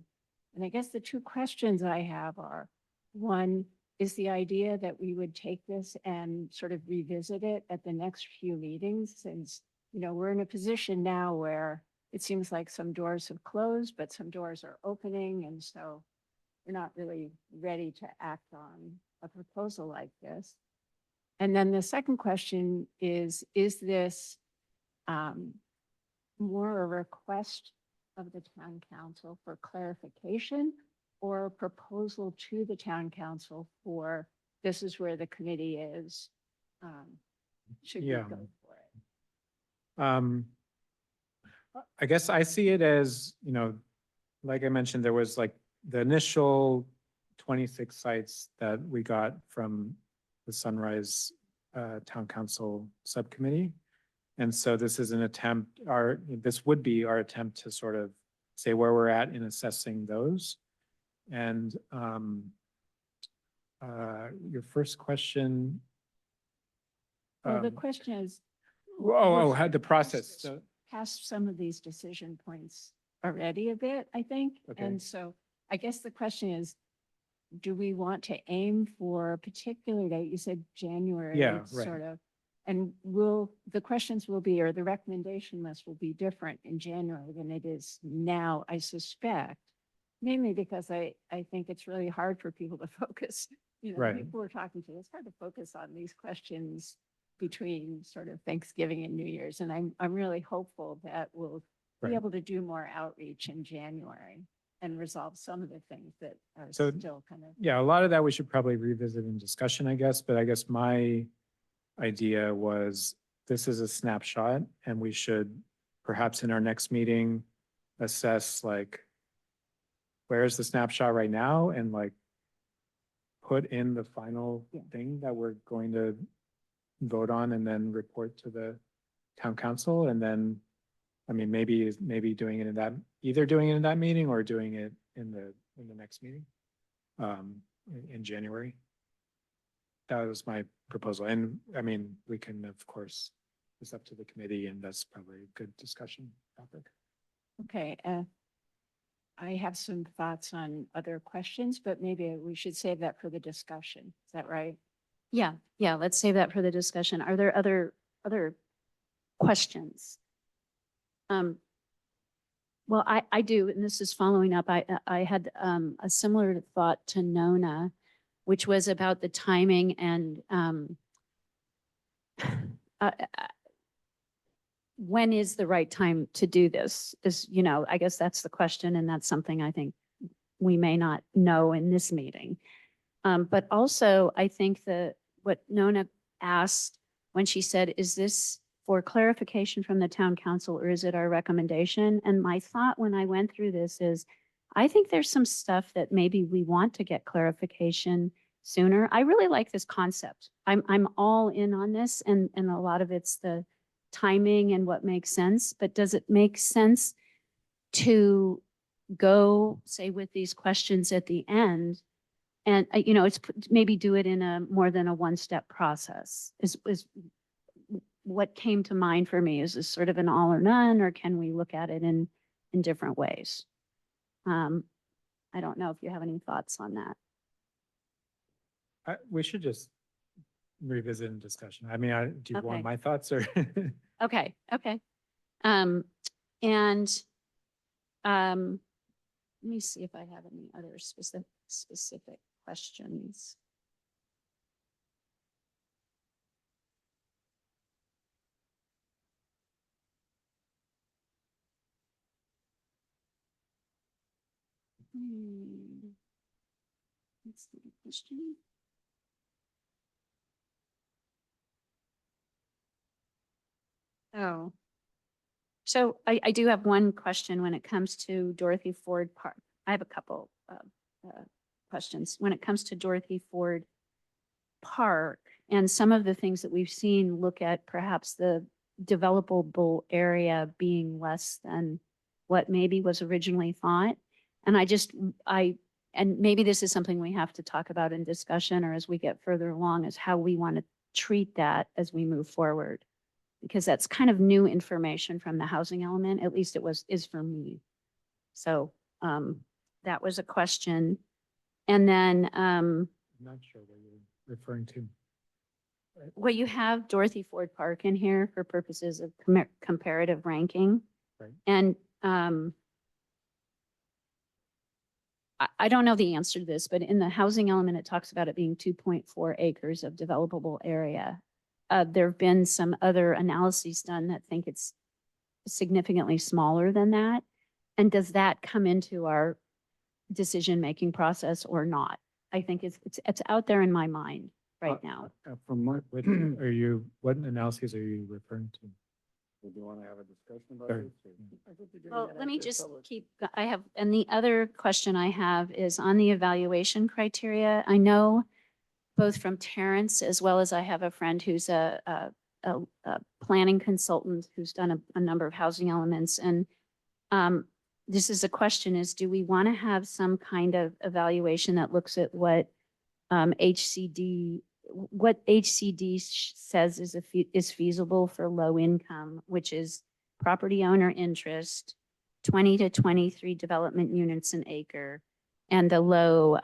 And I guess the 2 questions I have are, one, is the idea that we would take this and sort of revisit it at the next few meetings, since, we're in a position now where it seems like some doors have closed, but some doors are opening, and so we're not really ready to act on a proposal like this. And then the second question is this more a request of the town council for clarification or a proposal to the town council for this is where the committee is? Should we Yeah. go for it? I guess I see it as, like I mentioned, there was like the initial 26 sites that we got from the Sunrise Town Council Subcommittee. And so this is an attempt, this would be our attempt to sort of say where we're at in assessing those. And your first question. Well, the question is. Had the process. So, Past some of these decision points already a bit, I think. Okay. And so I guess the question is, do we want to aim for a particular date? You said January. Yeah, right. Sort of. And the questions will be, or the recommendation list will be different in January than it is now, I suspect. Mainly because I think it's really hard for people to focus, Right. people we're talking to, it's hard to focus on these questions between sort of Thanksgiving and New Year's. And I'm really hopeful that we'll Right. be able to do more outreach in January and resolve some of the things that are So, still kind of. yeah, a lot of that we should probably revisit in discussion, I guess, but I guess my idea was this is a snapshot and we should perhaps in our next meeting assess like, where's the snapshot right now and like put in the final Yeah. thing that we're going to vote on and then report to the town council. And then, I mean, maybe doing it in that, either doing it in that meeting or doing it in the next meeting in January. That was my proposal. And I mean, we can, of course, it's up to the committee and that's probably a good discussion topic. Okay, I have some thoughts on other questions, but maybe we should save that for the discussion. Is that right? Yeah, let's save that for the discussion. Are there other questions? Well, I do, and this is following up. I had a similar thought to Nona, which was about the timing and when is the right time to do this is, I guess that's the question. And that's something I think we may not know in this meeting. But also I think that what Nona asked when she said, is this for clarification from the town council or is it our recommendation? And my thought when I went through this is, I think there's some stuff that maybe we want to get clarification sooner. I really like this concept. I'm all in on this and a lot of it's the timing and what makes sense, but does it make sense to go say with these questions at the end and it's maybe do it in a more than a one-step process is what came to mind for me. Is this sort of an all or none, or can we look at it in different ways? I don't know if you have any thoughts on that. We should just revisit in discussion. I mean, do you Okay. want my thoughts or? Okay. Let me see if I have any other specific questions. Let's see the question. Oh. So I do have one question when it comes to Dorothy Ford Park. I have a couple of questions. When it comes to Dorothy Ford Park and some of the things that we've seen look at perhaps the developable area being less than what maybe was originally thought. And and maybe this is something we have to talk about in discussion or as we get further along is how we want to treat that as we move forward. Because that's kind of new information from the housing element, at least is for me. So that was a question. And then, I'm not sure what you're referring to. well, you have Dorothy Ford Park in here for purposes of comparative ranking. Right. And I don't know the answer to this, but in the housing element, it talks about it being 2.4 acres of developable area. There have been some other analyses done that think it's significantly smaller than that. And does that come into our decision-making process or not? I think it's out there in my mind right now. From what analyses are you referring to? Do you want to have a discussion about Sure. this? or- Well, let me just I have, and the other question I have is on the evaluation criteria. I know both from Terrence as well as I have a friend who's a planning consultant who's done a number of housing elements. And this is a question is, do we want to have some kind of evaluation that looks at what HCD says is feasible for low income, which is property owner interest, 20 to 23 development units an acre, and the low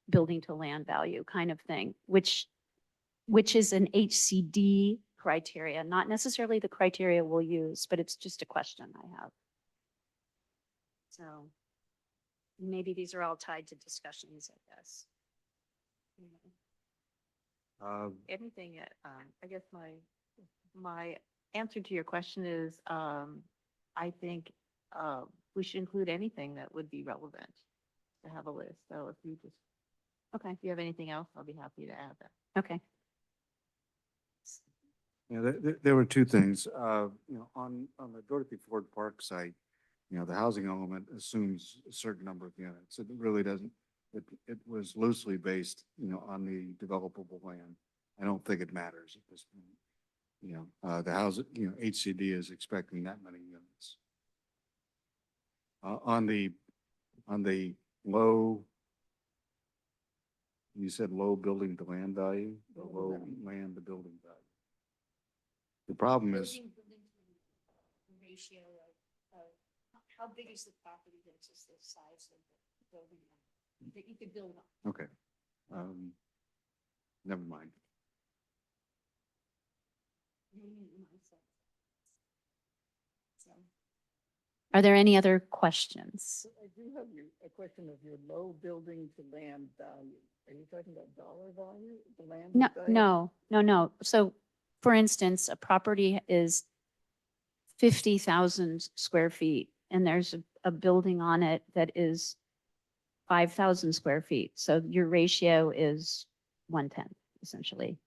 building to land value kind of thing, which is an HCD criteria, not necessarily the criteria we'll use, but it's just a question I have. So maybe these are all tied to discussions, I guess. Anything, I guess my answer to your question is, I think, we should include anything that would be relevant to have a list. So if you just, Okay, if you have anything else, I'll be happy to add that. okay. Yeah, there were two things, on the Dorothy Ford Park site, the housing element assumes a certain number of units. It really doesn't, it was loosely based, on the developable land. I don't think it matters at this point. The house, HCD is expecting that many units. On the low, you said low building to land value, or low land to building value. The problem is, Ratio of how big is the property versus the size of the building that you could build on. okay, never mind. Are there any other questions? I do have a question of your low building to land value. Are you talking about dollar value, the land? No. So for instance, a property is 50,000 square feet and there's a building on it that is 5,000 square feet. So your ratio is 1/10 essentially.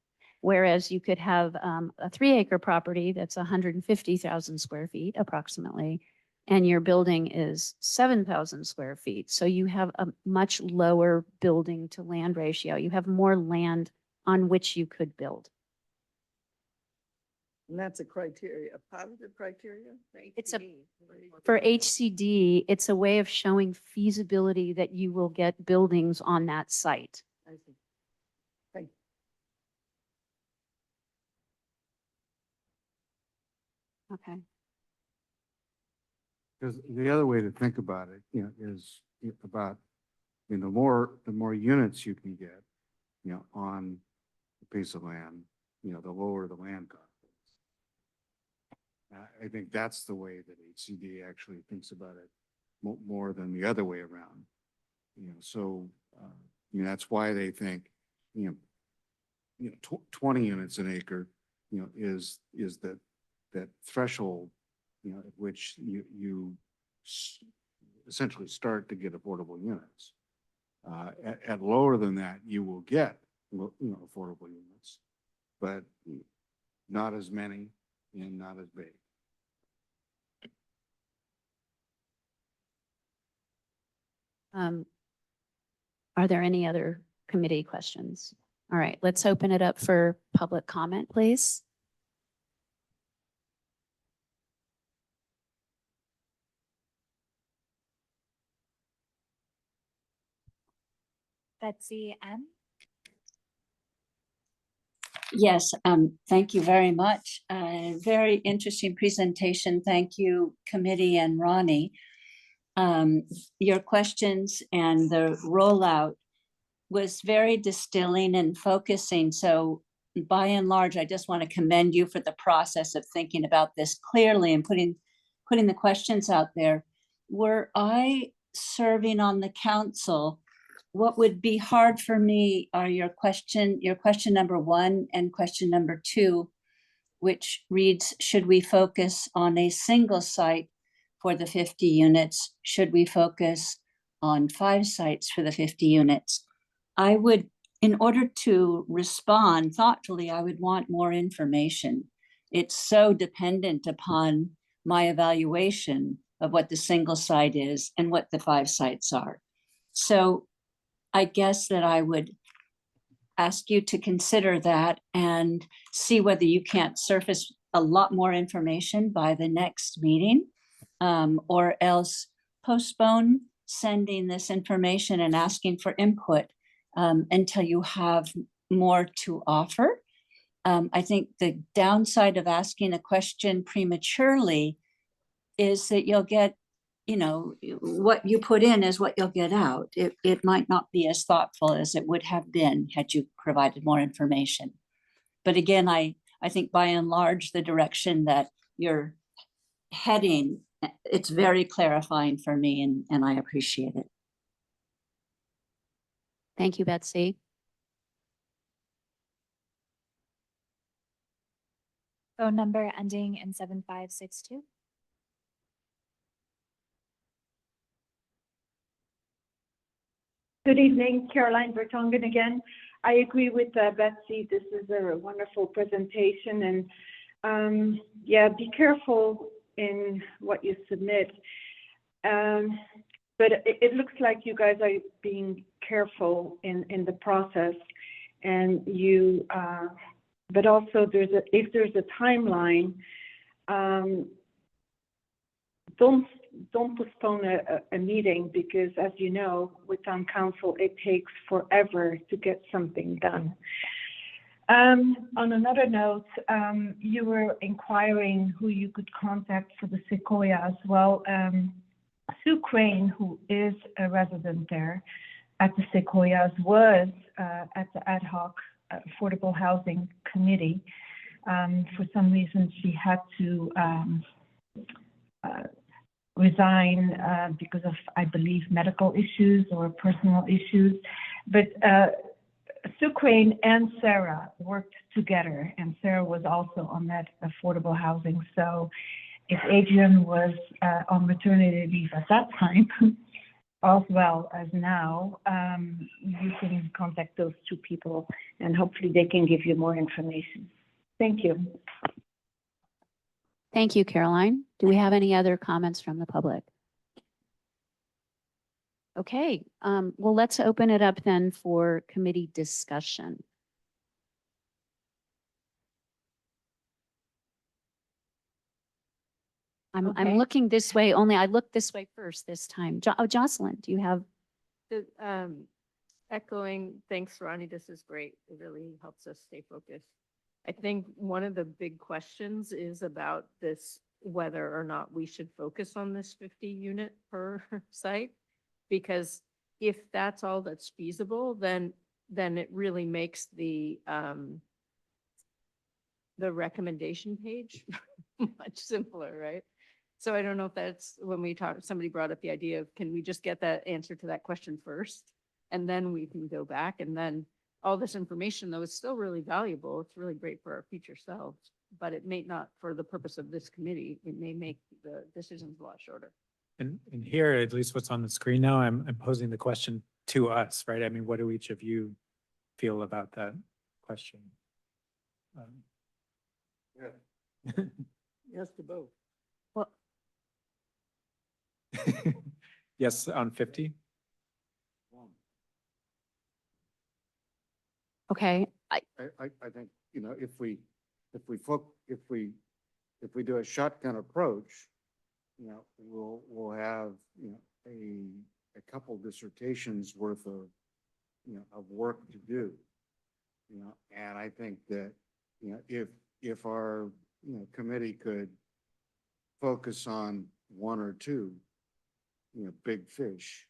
Whereas you could have a 3-acre property that's 150,000 square feet approximately, and your building is 7,000 square feet. So you have a much lower building to land ratio. You have more land on which you could build. And that's a criteria, a positive criteria? It's for HCD, it's a way of showing feasibility that you will get buildings on that site. I see. Thank you. Okay. Because the other way to think about it, is about, the more units you can get, on a piece of land, the lower the land cost is. I think that's the way that HCD actually thinks about it more than the other way around. So, that's why they think, 20 units an acre, is that threshold, at which you essentially start to get affordable units. At lower than that, you will get, affordable units, but not as many and not as big. Are there any other committee questions? All right, let's open it up for public comment, please. Betsy M. Yes, thank you very much. Very interesting presentation. Thank you, committee and Ronnie. Your questions and the rollout was very distilling and focusing. So by and large, I just want to commend you for the process of thinking about this clearly and putting the questions out there. Were I serving on the council, what would be hard for me are your question number 1 and question number 2, which reads, should we focus on a single site for the 50 units? Should we focus on 5 sites for the 50 units? I would, in order to respond thoughtfully, I would want more information. it's so dependent upon my evaluation of what the single site is and what the 5 sites are. So I guess that I would ask you to consider that and see whether you can't surface a lot more information by the next meeting, or else postpone sending this information and asking for input until you have more to offer. I think the downside of asking a question prematurely is that you'll get, you know, what you put in is what you'll get out. It might not be as thoughtful as it would have been had you provided more information. But again, I think by and large, the direction that you're heading, it's very clarifying for me, and I appreciate it. Thank you, Betsy. Phone number ending in 7562. Good evening, Caroline Bertongen again. I agree with Betsy. This is a wonderful presentation, and yeah, be careful in what you submit. But it looks like you guys are being careful in the process, and you. But also, if there's a timeline, don't postpone a meeting, because as you know, with town council, it takes forever to get something done. On another note, you were inquiring who you could contact for the Sequoia as well. Sue Crane, who is a resident there at the Sequoias, was at the ad hoc affordable housing committee. For some reason, she had to resign because of, I believe, medical issues or personal issues. But Sue Crane and Sarah worked together, and Sarah was also on that affordable housing. So if Adrian was on maternity leave at that time, as well as now, you can contact those two people, and hopefully they can give you more information. Thank you. Thank you, Caroline. Do we have any other comments from the public? Okay, well, let's open it up then for committee discussion. I'm Okay. looking this way, only I looked this way first this time. Jocelyn, do you have? Echoing, thanks, Ronnie, this is great. It really helps us stay focused. I think one of the big questions is about this, whether or not we should focus on this 50 unit per site. Because if that's all that's feasible, then it really makes the recommendation page much simpler, right? So I don't know if that's when we talked, somebody brought up the idea of, can we just get that answer to that question first? And then we can go back, and then all this information, though, is still really valuable. It's really great for our future selves, but it may not, for the purpose of this committee, it may make the decisions a lot shorter. And here, at least what's on the screen now, I'm posing the question to us, right? I mean, what do each of you feel about that question? Yes to both. Well, Yes, on 50? okay, I think, you know, if we do a shotgun approach, you know, we'll have, you know, a couple dissertations worth of, you know, of work to do. You know, and I think that, you know, if our, you know, committee could focus on one or two, you know, big fish,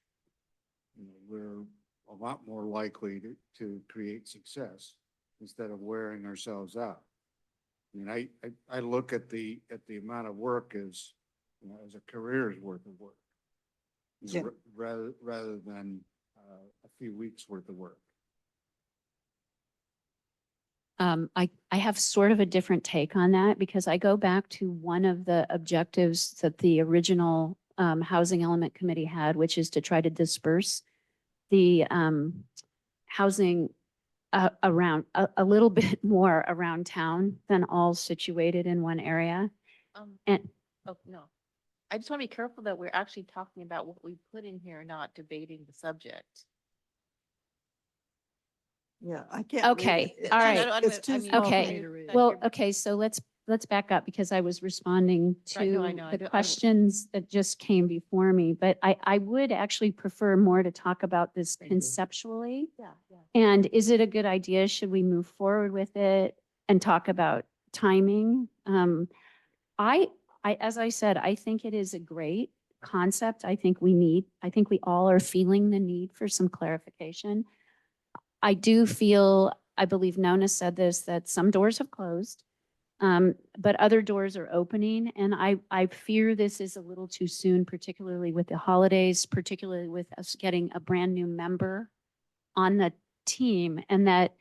you know, we're a lot more likely to create success instead of wearing ourselves out. I mean, I look at the amount of work as, you know, as a career's worth of work, you know, rather than a few weeks worth of work. I have sort of a different take on that, because I go back to one of the objectives that the original Housing Element Committee had, which is to try to disperse the housing around, a little bit more around town than all situated in one area. And Oh, no. I just want to be careful that we're actually talking about what we put in here, not debating the subject. Yeah, I can't. read Okay, it. all No, right. no, no, It's I too mean, small for Okay, me to read. well, okay, so let's back up because I was responding Right, no, I to know, I the do- I- questions that just came before me, but I would actually prefer more to talk about this Thank you. conceptually. Yeah, yeah. And is it a good idea? Should we move forward with it and talk about timing? As I said, I think it is a great concept. I think we all are feeling the need for some clarification. I do feel, I believe Nona said this, that some doors have closed, but other doors are opening. And I fear this is a little too soon, particularly with the holidays, particularly with us getting a brand new member on the team, and that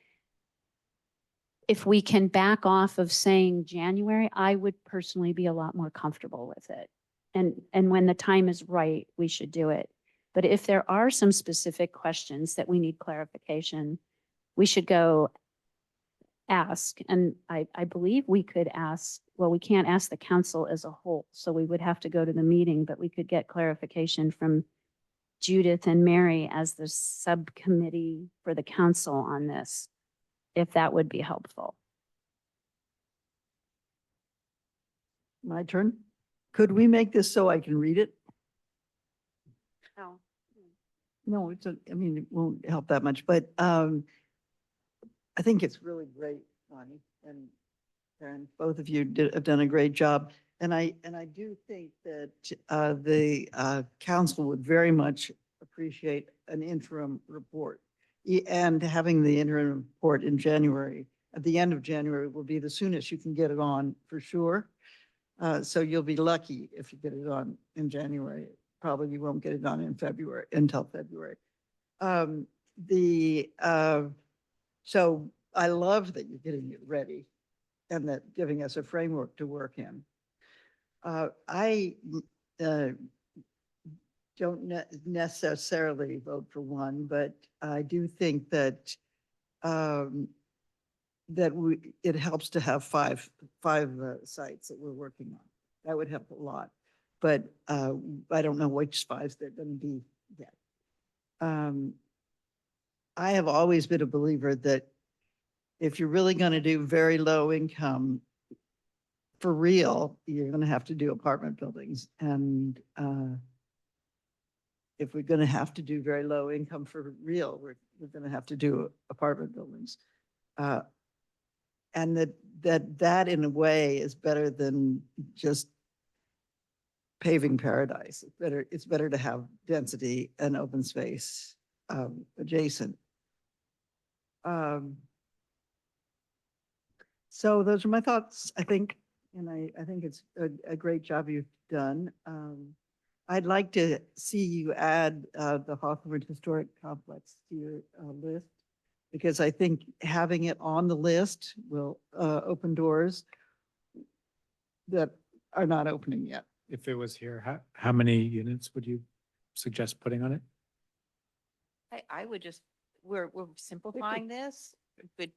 if we can back off of saying January, I would personally be a lot more comfortable with it. And when the time is right, we should do it. But if there are some specific questions that we need clarification, we should go ask. And I believe we could ask, well, we can't ask the council as a whole, so we would have to go to the meeting, but we could get clarification from Judith and Mary as the subcommittee for the council on this, if that would be helpful. My turn. Could we make this so I can read it? No. No, I mean, it won't help that much, but I think it's really great, Bonnie and Karen, both of you have done a great job. And I do think that the council would very much appreciate an interim report. And having the interim report in January, at the end of January will be the soonest you can get it on for sure. So you'll be lucky if you get it on in January. Probably you won't get it on in February, until February. So I love that you're getting it ready and that giving us a framework to work in. I don't necessarily vote for one, but I do think that it helps to have five sites that we're working on. That would help a lot. But I don't know which fives they're going to be yet. I have always been a believer that if you're really going to do very low income for real, you're going to have to do apartment buildings. And if we're going to have to do very low income for real, we're going to have to do apartment buildings. And that in a way is better than just paving paradise. It's better to have density and open space adjacent. So those are my thoughts, I think, and I think it's a great job you've done. I'd like to see you add the Hawthorne Historic Complex to your list, because I think having it on the list will open doors that are not opening yet. If it was here, how many units would you suggest putting on it? I would just, we're simplifying this, but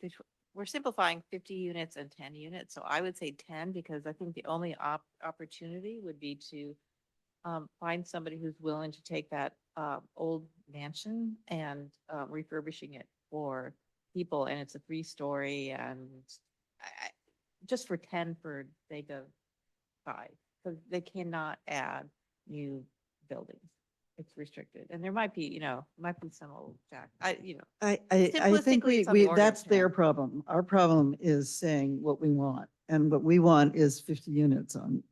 we're simplifying 50 units and 10 units. So I would say 10, because I think the only opportunity would be to find somebody who's willing to take that old mansion and refurbishing it for people. And it's a 3-story, and just for 10 for sake of 5, because they cannot add new buildings. It's restricted, and there might be, might be some old jack. I think Simplistically, it's on the we order of that's their 10. problem. Our problem is saying what we want, and what we want is 50 units on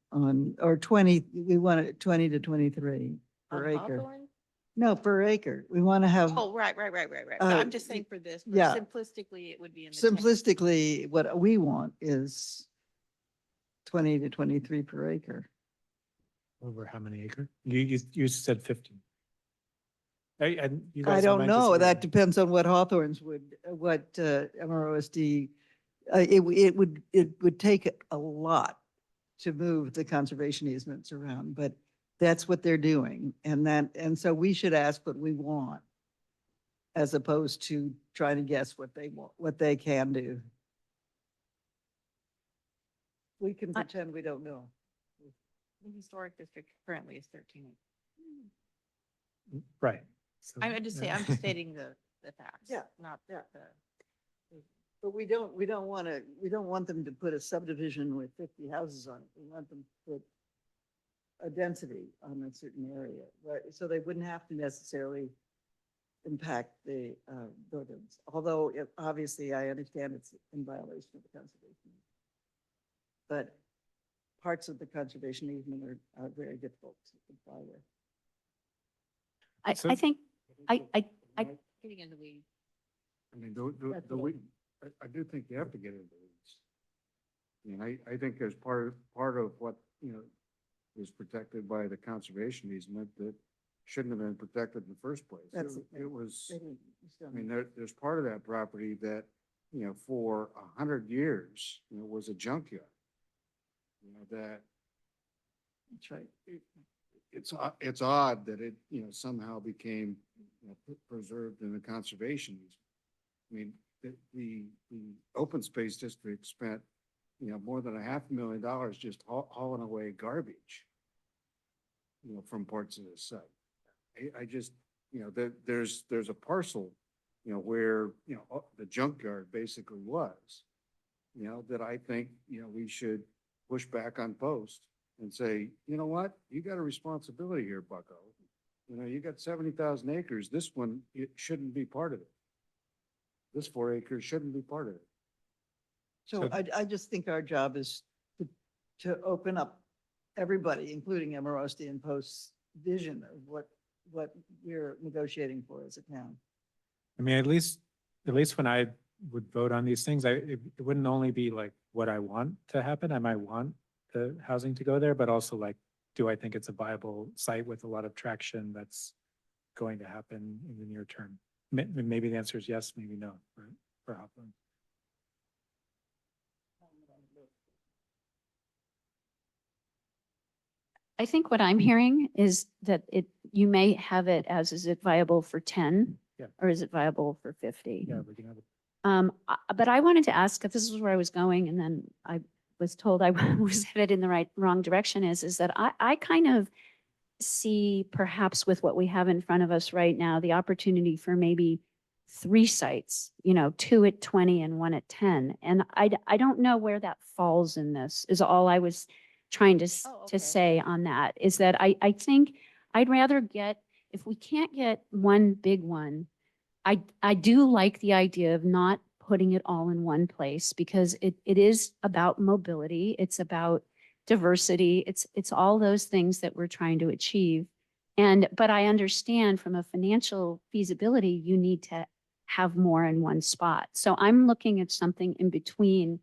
or 20. We want it 20 to 23 per On acre. Hawthorne? No, per acre. We want to have Oh, right. No, I'm just saying for this, for yeah. simplistically, it would be in the 10. simplistically, what we want is 20 to 23 per acre. Over how many acre? You said 50. And you I guys don't might know. disagree. That depends on what Hawthorne's what MROSD, it would take a lot to move the conservation easements around, but that's what they're doing. And so we should ask what we want. as opposed to trying to guess what they want, what they can do. We can I- pretend we don't know. The historic district currently is 13. Right. So, I'm just saying, I'm just stating the facts. Yeah, Not yeah. the. But we don't want to, we don't want them to put a subdivision with 50 houses on it. We want them to put a density on a certain area, right? So they wouldn't have to necessarily impact the buildings. Although obviously I understand it's in violation of the conservation. But parts of the conservation easement are very difficult to comply with. So- I think, I Getting into the weeds. I mean, That's the what I we, I do think you have to get into these. I mean, I think as part of what, is protected by the conservation easement that shouldn't have been protected in the first place. That's It was, They didn't- I mean, there's part of that property that, for 100 years, was a junkyard. That That's right. it's odd that it, somehow became preserved in the conservation easement. I mean, the open space district spent, more than $500,000 just hauling away garbage, from parts of the site. I just, there's a parcel, where, the junkyard basically was, that I think, we should push back on post and say, you know what, you got a responsibility here, bucko. You got 70,000 acres. This one, it shouldn't be part of it. This 4 acres shouldn't be part of it. So I just think our job is to open up everybody, including Amorosti and Post's vision of what we're negotiating for as a town. I mean, at least when I would vote on these things, it wouldn't only be like what I want to happen. I might want the housing to go there, but also like, do I think it's a viable site with a lot of traction that's going to happen in the near term? Maybe the answer is yes, maybe no, for Hopland. I think what I'm hearing is that you may have it as, is it viable for 10? Yeah. Or is it viable for 50? Yeah, we can have it. But I wanted to ask, if this is where I was going, and then I was told I was headed in the wrong direction, is that I kind of see, perhaps with what we have in front of us right now, the opportunity for maybe 3 sites, 2 at 20 and 1 at 10. And I don't know where that falls in this, is all I was trying to, Oh, to okay. say on that, is that I think I'd rather get, if we can't get one big one, I do like the idea of not putting it all in one place, because it is about mobility. It's about diversity. It's all those things that we're trying to achieve. But I understand from a financial feasibility, you need to have more in one spot. So I'm looking at something in between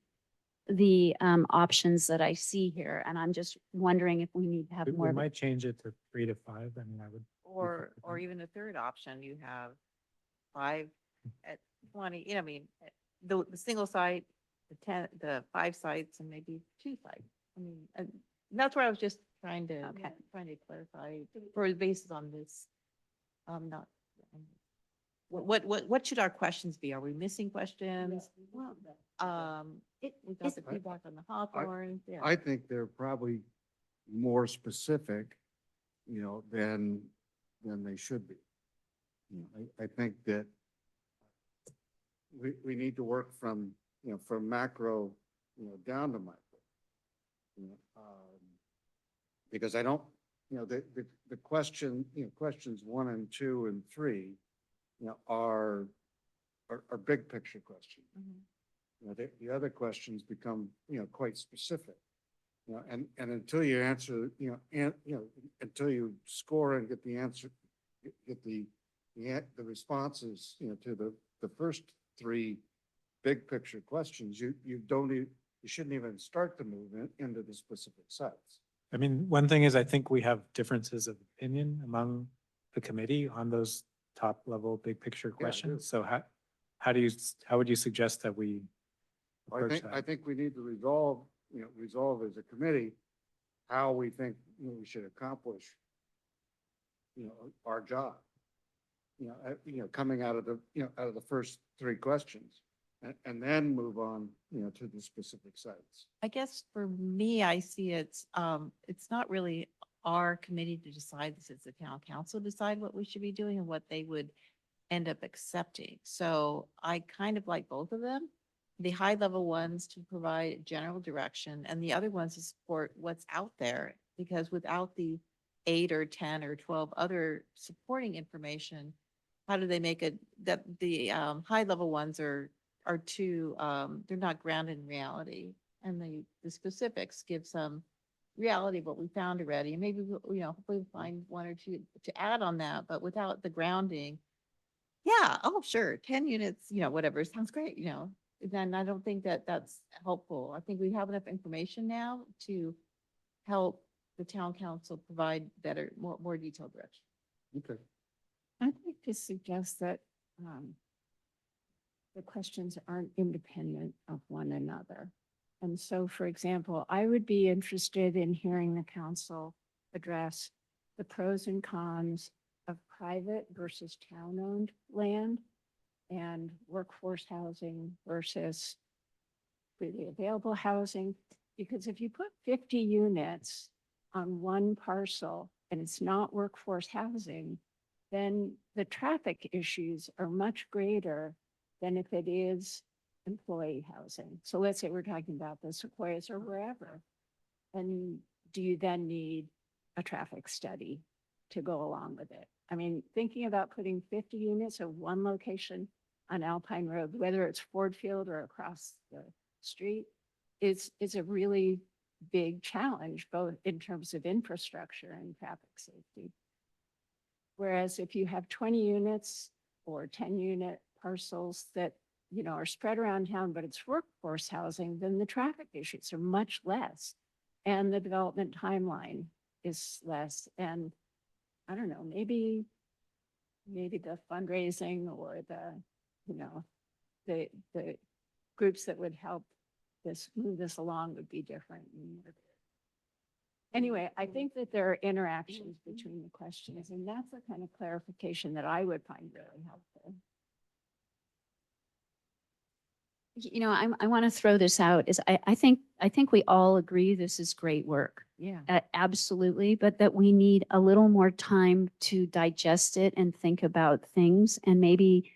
the options that I see here. And I'm just wondering if we need to have We more of a might change it to 3 to 5. I mean, I would. Or even a third option, you have 5 at 20, I mean, the single site, the 5 sites and maybe 2 sites. I mean, and that's where I was just trying to clarify for the basis on this. Not. What should our questions be? Are we missing questions? We got the feedback on the Hawthorne. Yeah. I think they're probably more specific, than they should be. I think that we need to work from macro, down to micro. Because I don't, the question, questions 1 and 2 and 3, are big picture questions. The other questions become, quite specific. And until you answer, until you score and get the answer, get the responses, to the first 3 big picture questions, you shouldn't even start to move into the specific sites. I mean, one thing is I think we have differences of opinion among the committee on those top level, big picture questions. So how would you suggest that we approach I that? think we need to resolve as a committee how we think we should accomplish, our job. coming out of out of the first three questions. And then move on, to the specific sites. I guess for me, I see it's not really our committee to decide this. It's the town council decide what we should be doing and what they would end up accepting. So I kind of like both of them. The high level ones to provide general direction and the other ones to support what's out there. Because without the 8 or 10 or 12 other supporting information, how do they make it that the high level ones are too, they're not grounded in reality. And the specifics give some reality of what we found already. And maybe, hopefully we'll find one or two to add on that, but without the grounding. Yeah, oh, sure, 10 units, whatever, sounds great, Then I don't think that that's helpful. I think we have enough information now to help the town council provide better, more detailed direction. Okay. I'd like to suggest that the questions aren't independent of one another. And so, for example, I would be interested in hearing the council address the pros and cons of private versus town-owned land and workforce housing versus freely available housing. Because if you put 50 units on one parcel and it's not workforce housing, then the traffic issues are much greater than if it is employee housing. So let's say we're talking about the Sequoias or wherever. And do you then need a traffic study to go along with it? I mean, thinking about putting 50 units of one location on Alpine Road, whether it's Ford Field or across the street, is a really big challenge, both in terms of infrastructure and traffic safety. Whereas if you have 20 units or 10-unit parcels that, are spread around town, but it's workforce housing, then the traffic issues are much less. And the development timeline is less. And I don't know, maybe the fundraising or the groups that would help move this along would be different. Anyway, I think that there are interactions between the questions, and that's the kind of clarification that I would find really helpful. I want to throw this out is I think we all agree this is great work. Yeah. Absolutely. But that we need a little more time to digest it and think about things. And maybe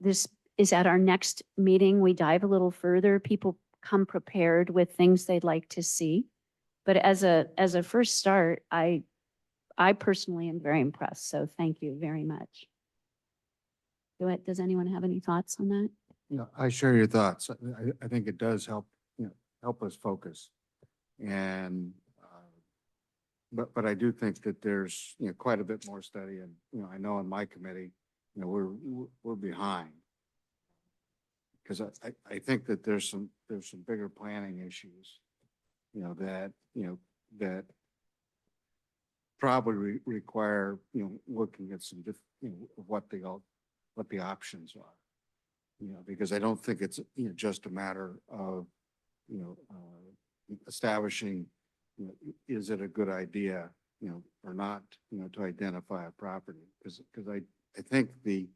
this is at our next meeting, we dive a little further. People come prepared with things they'd like to see. But as a first start, I personally am very impressed. So thank you very much. Does anyone have any thoughts on that? I share your thoughts. I think it does help, help us focus. And, but I do think that there's, quite a bit more study and, I know in my committee, we're behind. Because I think that there's some bigger planning issues, that probably require, looking at some what the options are. Because I don't think it's, just a matter of, establishing, is it a good idea, or not, to identify a property. Because I think the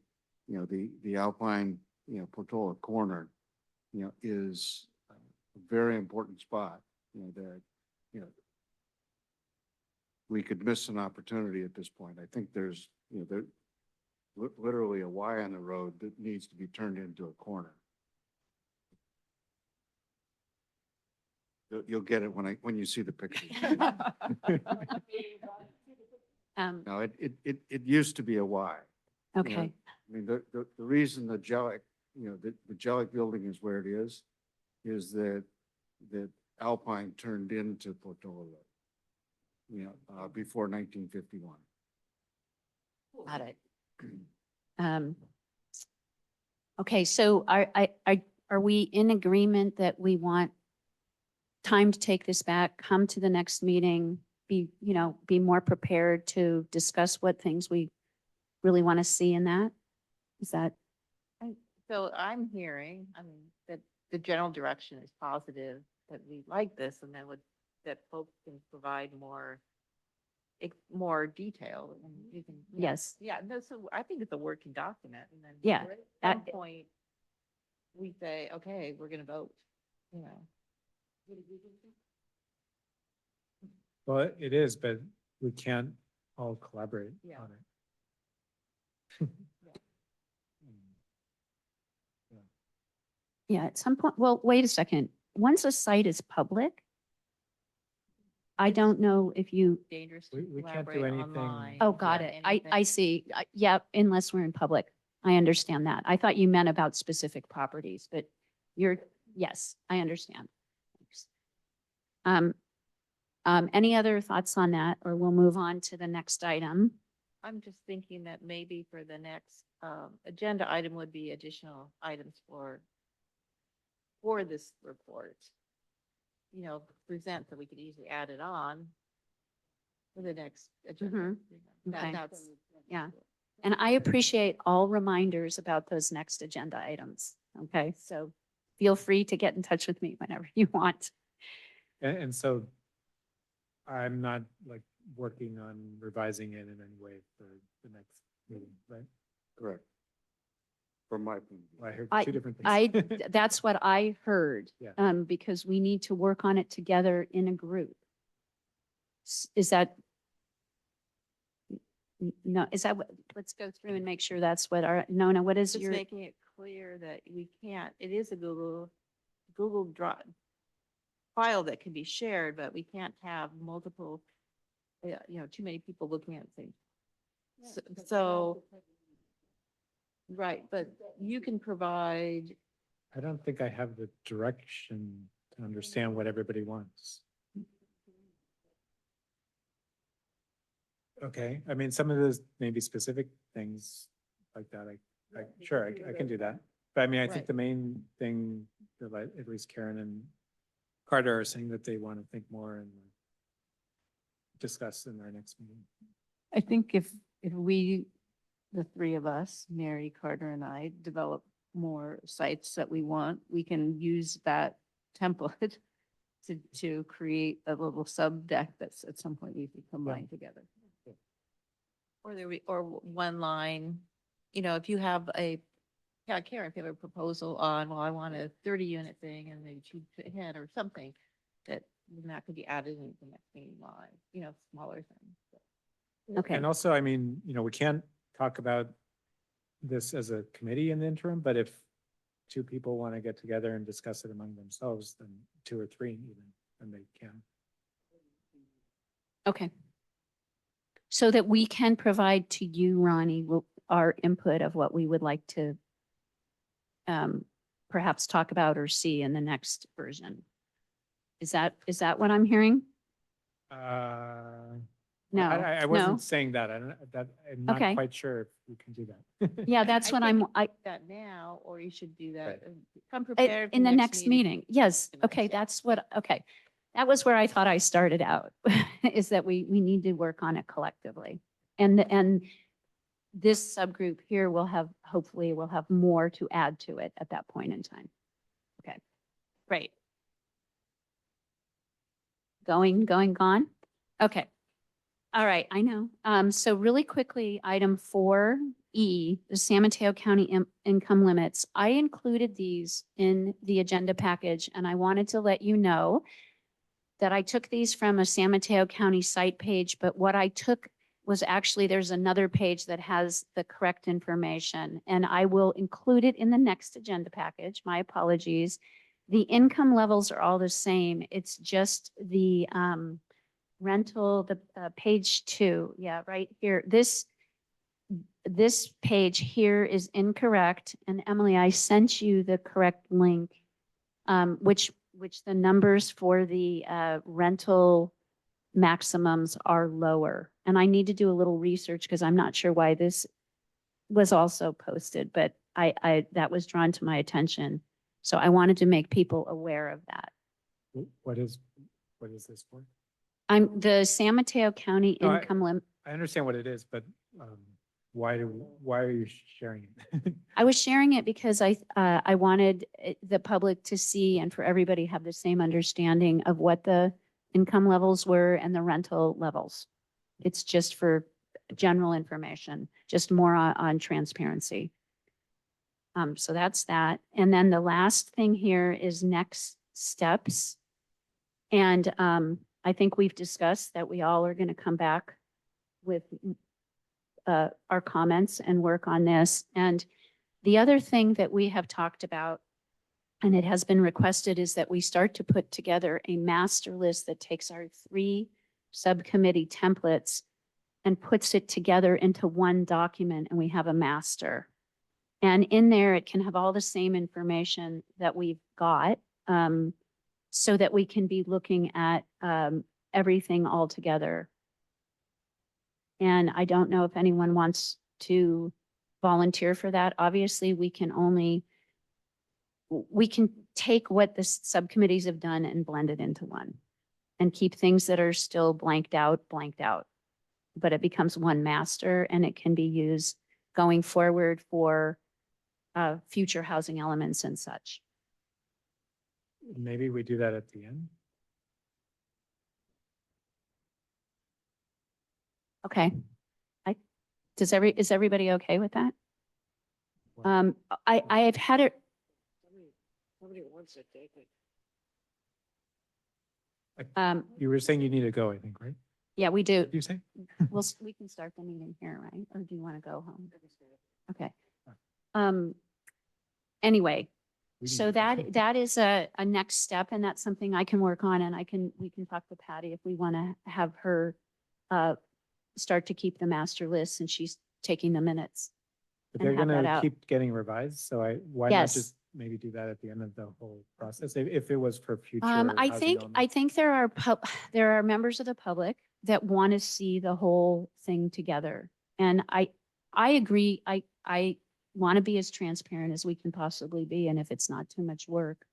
Alpine, Portola corner, is a very important spot, that, we could miss an opportunity at this point. I think there's, literally a Y on the road that needs to be turned into a corner. You'll get it when you see the pictures. No, it used to be a Y. Okay. I mean, the reason the Jellic, the Jellic building is where it is that Alpine turned into Portola Road, before 1951. Got it. Okay, so are we in agreement that we want time to take this back, come to the next meeting, be more prepared to discuss what things we really want to see in that? Is that? So I'm hearing, that the general direction is positive, that we like this, and then that folks can provide more more detail and you can. Yes. Yeah, no, so I think it's a working document and then. Yeah, At some that- point, we say, okay, we're gonna vote, you know. Well, it is, but we can't all collaborate Yeah. on it. Yeah, at some point, well, wait a second. Once a site is public, I don't know if you, Dangerous We- to we can't do collaborate anything- online. oh, got yeah, it. I anything. see. Yeah, unless we're in public. I understand that. I thought you meant about specific properties, but yes, I understand. Thanks. Any other thoughts on that, or we'll move on to the next item? I'm just thinking that maybe for the next agenda item would be additional items for this report. You know, present so we could easily add it on for the next agenda. Mhm. That- Okay. That's. Yeah. And I appreciate all reminders about those next agenda items. Okay, so feel free to get in touch with me whenever you want. And so I'm not like working on revising it in any way for the next meeting, right? Correct. From my point of view. Well, I heard I- two different I, things. that's what I heard. Yeah. Because we need to work on it together in a group. Is that? No, is that what, let's go through and make sure that's what our, Nona, what is Just your, making it clear that we can't, it is a Google Drive file that can be shared, but we can't have multiple, too many people looking at things. So, right, but you can provide, I don't think I have the direction to understand what everybody wants. Okay, I mean, some of those maybe specific things like that, sure, I can do that. But I mean, I think Right. the main thing that like, at least Karen and Carter are saying that they want to think more and discuss in our next meeting. I think if we, the three of us, Mary, Carter and I, develop more sites that we want, we can use that template to create a little sub deck that's at some point we could combine together. or one line, if you have Karen, if you have a proposal on, well, I want a 30-unit thing and they choose ahead or something, that could be added in the next meeting line, smaller things. okay, And also, I mean, we can't talk about this as a committee in the interim, but if two people want to get together and discuss it among themselves, then two or three even, then they can. okay. So that we can provide to you, Ronnie, our input of what we would like to perhaps talk about or see in the next version. Is that what I'm hearing? No, I no. wasn't saying that. I'm not Okay. quite sure if we can do that. Yeah, that's what think I, That now, or you should do that, Right. come prepared. for in the next meeting. Yes, The next, okay, yeah. that's what, okay. That was where I thought I started out, is that we need to work on it collectively. And this subgroup here will have, hopefully will have more to add to it at that point in time. Okay, great. Gone? Okay. All right, I know. So really quickly, item 4E, the San Mateo County income limits. I included these in the agenda package, and I wanted to let you know that I took these from a San Mateo County site page, but what I took was actually, there's another page that has the correct information, and I will include it in the next agenda package. My apologies. The income levels are all the same. It's just the rental, the page 2. Yeah, right here. This page here is incorrect. And Emily, I sent you the correct link, which the numbers for the rental maximums are lower. And I need to do a little research because I'm not sure why this was also posted, but that was drawn to my attention. So I wanted to make people aware of that. What is this for? I'm the San Mateo County No, income limit. I understand what it is, but why are you sharing it? I was sharing it because I wanted the public to see and for everybody to have the same understanding of what the income levels were and the rental levels. It's just for general information, just more on transparency. So that's that. And then the last thing here is next steps. And I think we've discussed that we all are going to come back with our comments and work on this. And the other thing that we have talked about, and it has been requested, is that we start to put together a master list that takes our 3 subcommittee templates and puts it together into one document, and we have a master. And in there, it can have all the same information that we've got, so that we can be looking at everything all together. And I don't know if anyone wants to volunteer for that. Obviously, we can take what the subcommittees have done and blend it into one and keep things that are still blanked out. But it becomes one master, and it can be used going forward for future housing elements and such. Maybe we do that at the end. Okay. Is everybody okay with that? I have had it, Somebody wants to take it. You were saying you need to go, I think, right? yeah, we do. What did you say? We can start the meeting here, right? Or do you want to go home? Okay. Anyway, We so need to- that is a next step, and that's something I can work on, and we can talk to Patty if we want to have her start to keep the master list, and she's taking the minutes. But and they're have that gonna out. keep getting revised, so why not Yes. just maybe do that at the end of the whole process, if it was for future. I housing think elements? there are members of the public that want to see the whole thing together. And I agree. I want to be as transparent as we can possibly be, and if it's not too much work.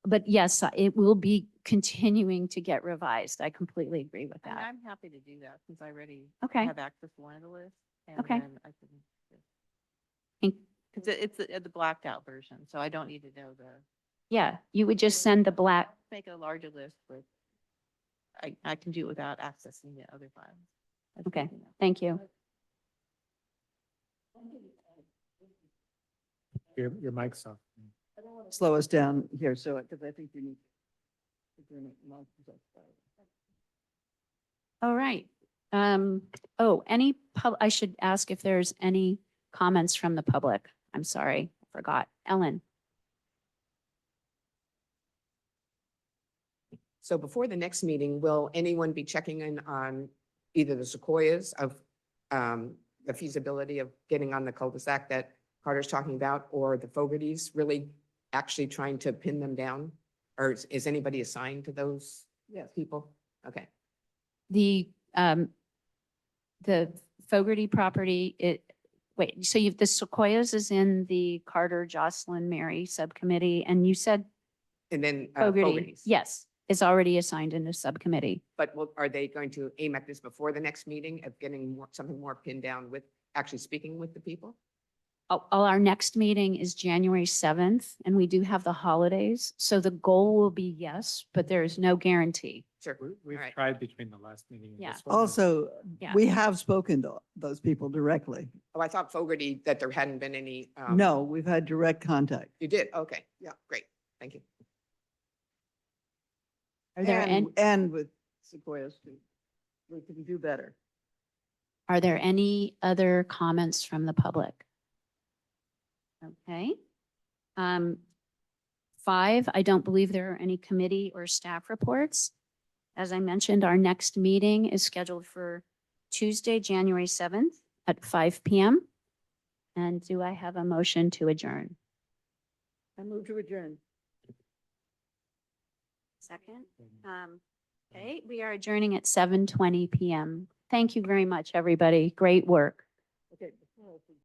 But yes, it will be continuing to get revised. I completely agree with And that. I'm happy to do that since I already Okay. have access to one of the lists. And Okay. then I can, Think- because it's the blacked out version, so I don't need to know the, Yeah, you would just send the black, make a larger list with, I can do it without accessing the other files. That's Okay. good to know. thank you. Your mic's off. Slow us down here, so, because I think you need. All right. I should ask if there's any comments from the public. I'm sorry, I forgot. Ellen? So before the next meeting, will anyone be checking in on either the Sequoias of the feasibility of getting on the cul-de-sac that Carter's talking about, or the Fogarty's really actually trying to pin them down? Or is anybody assigned to those people? Okay. The Fogarty property, so the Sequoias is in the Carter, Jocelyn, Mary subcommittee, and you said And then Fogarty, Fogarty's. yes, is already assigned in the subcommittee. But are they going to aim at this before the next meeting of getting something more pinned down with actually speaking with the people? Our next meeting is January 7th, and we do have the holidays. So the goal will be yes, but there is no guarantee. Sure. We've All right. tried between the last meeting and Yeah. this one. Also, Yeah. we have spoken to those people directly. Oh, I thought Fogarty, that there hadn't been any. No, we've had direct contact. You did? Okay. Yeah, great. Thank you. Are there any, And with Sequoias too. We can do better. are there any other comments from the public? Okay. 5, I don't believe there are any committee or staff reports. As I mentioned, our next meeting is scheduled for Tuesday, January 7th at 5 p.m. And do I have a motion to adjourn? I move to adjourn. Second. Okay, we are adjourning at 7:20 p.m. Thank you very much, everybody. Great work. Okay.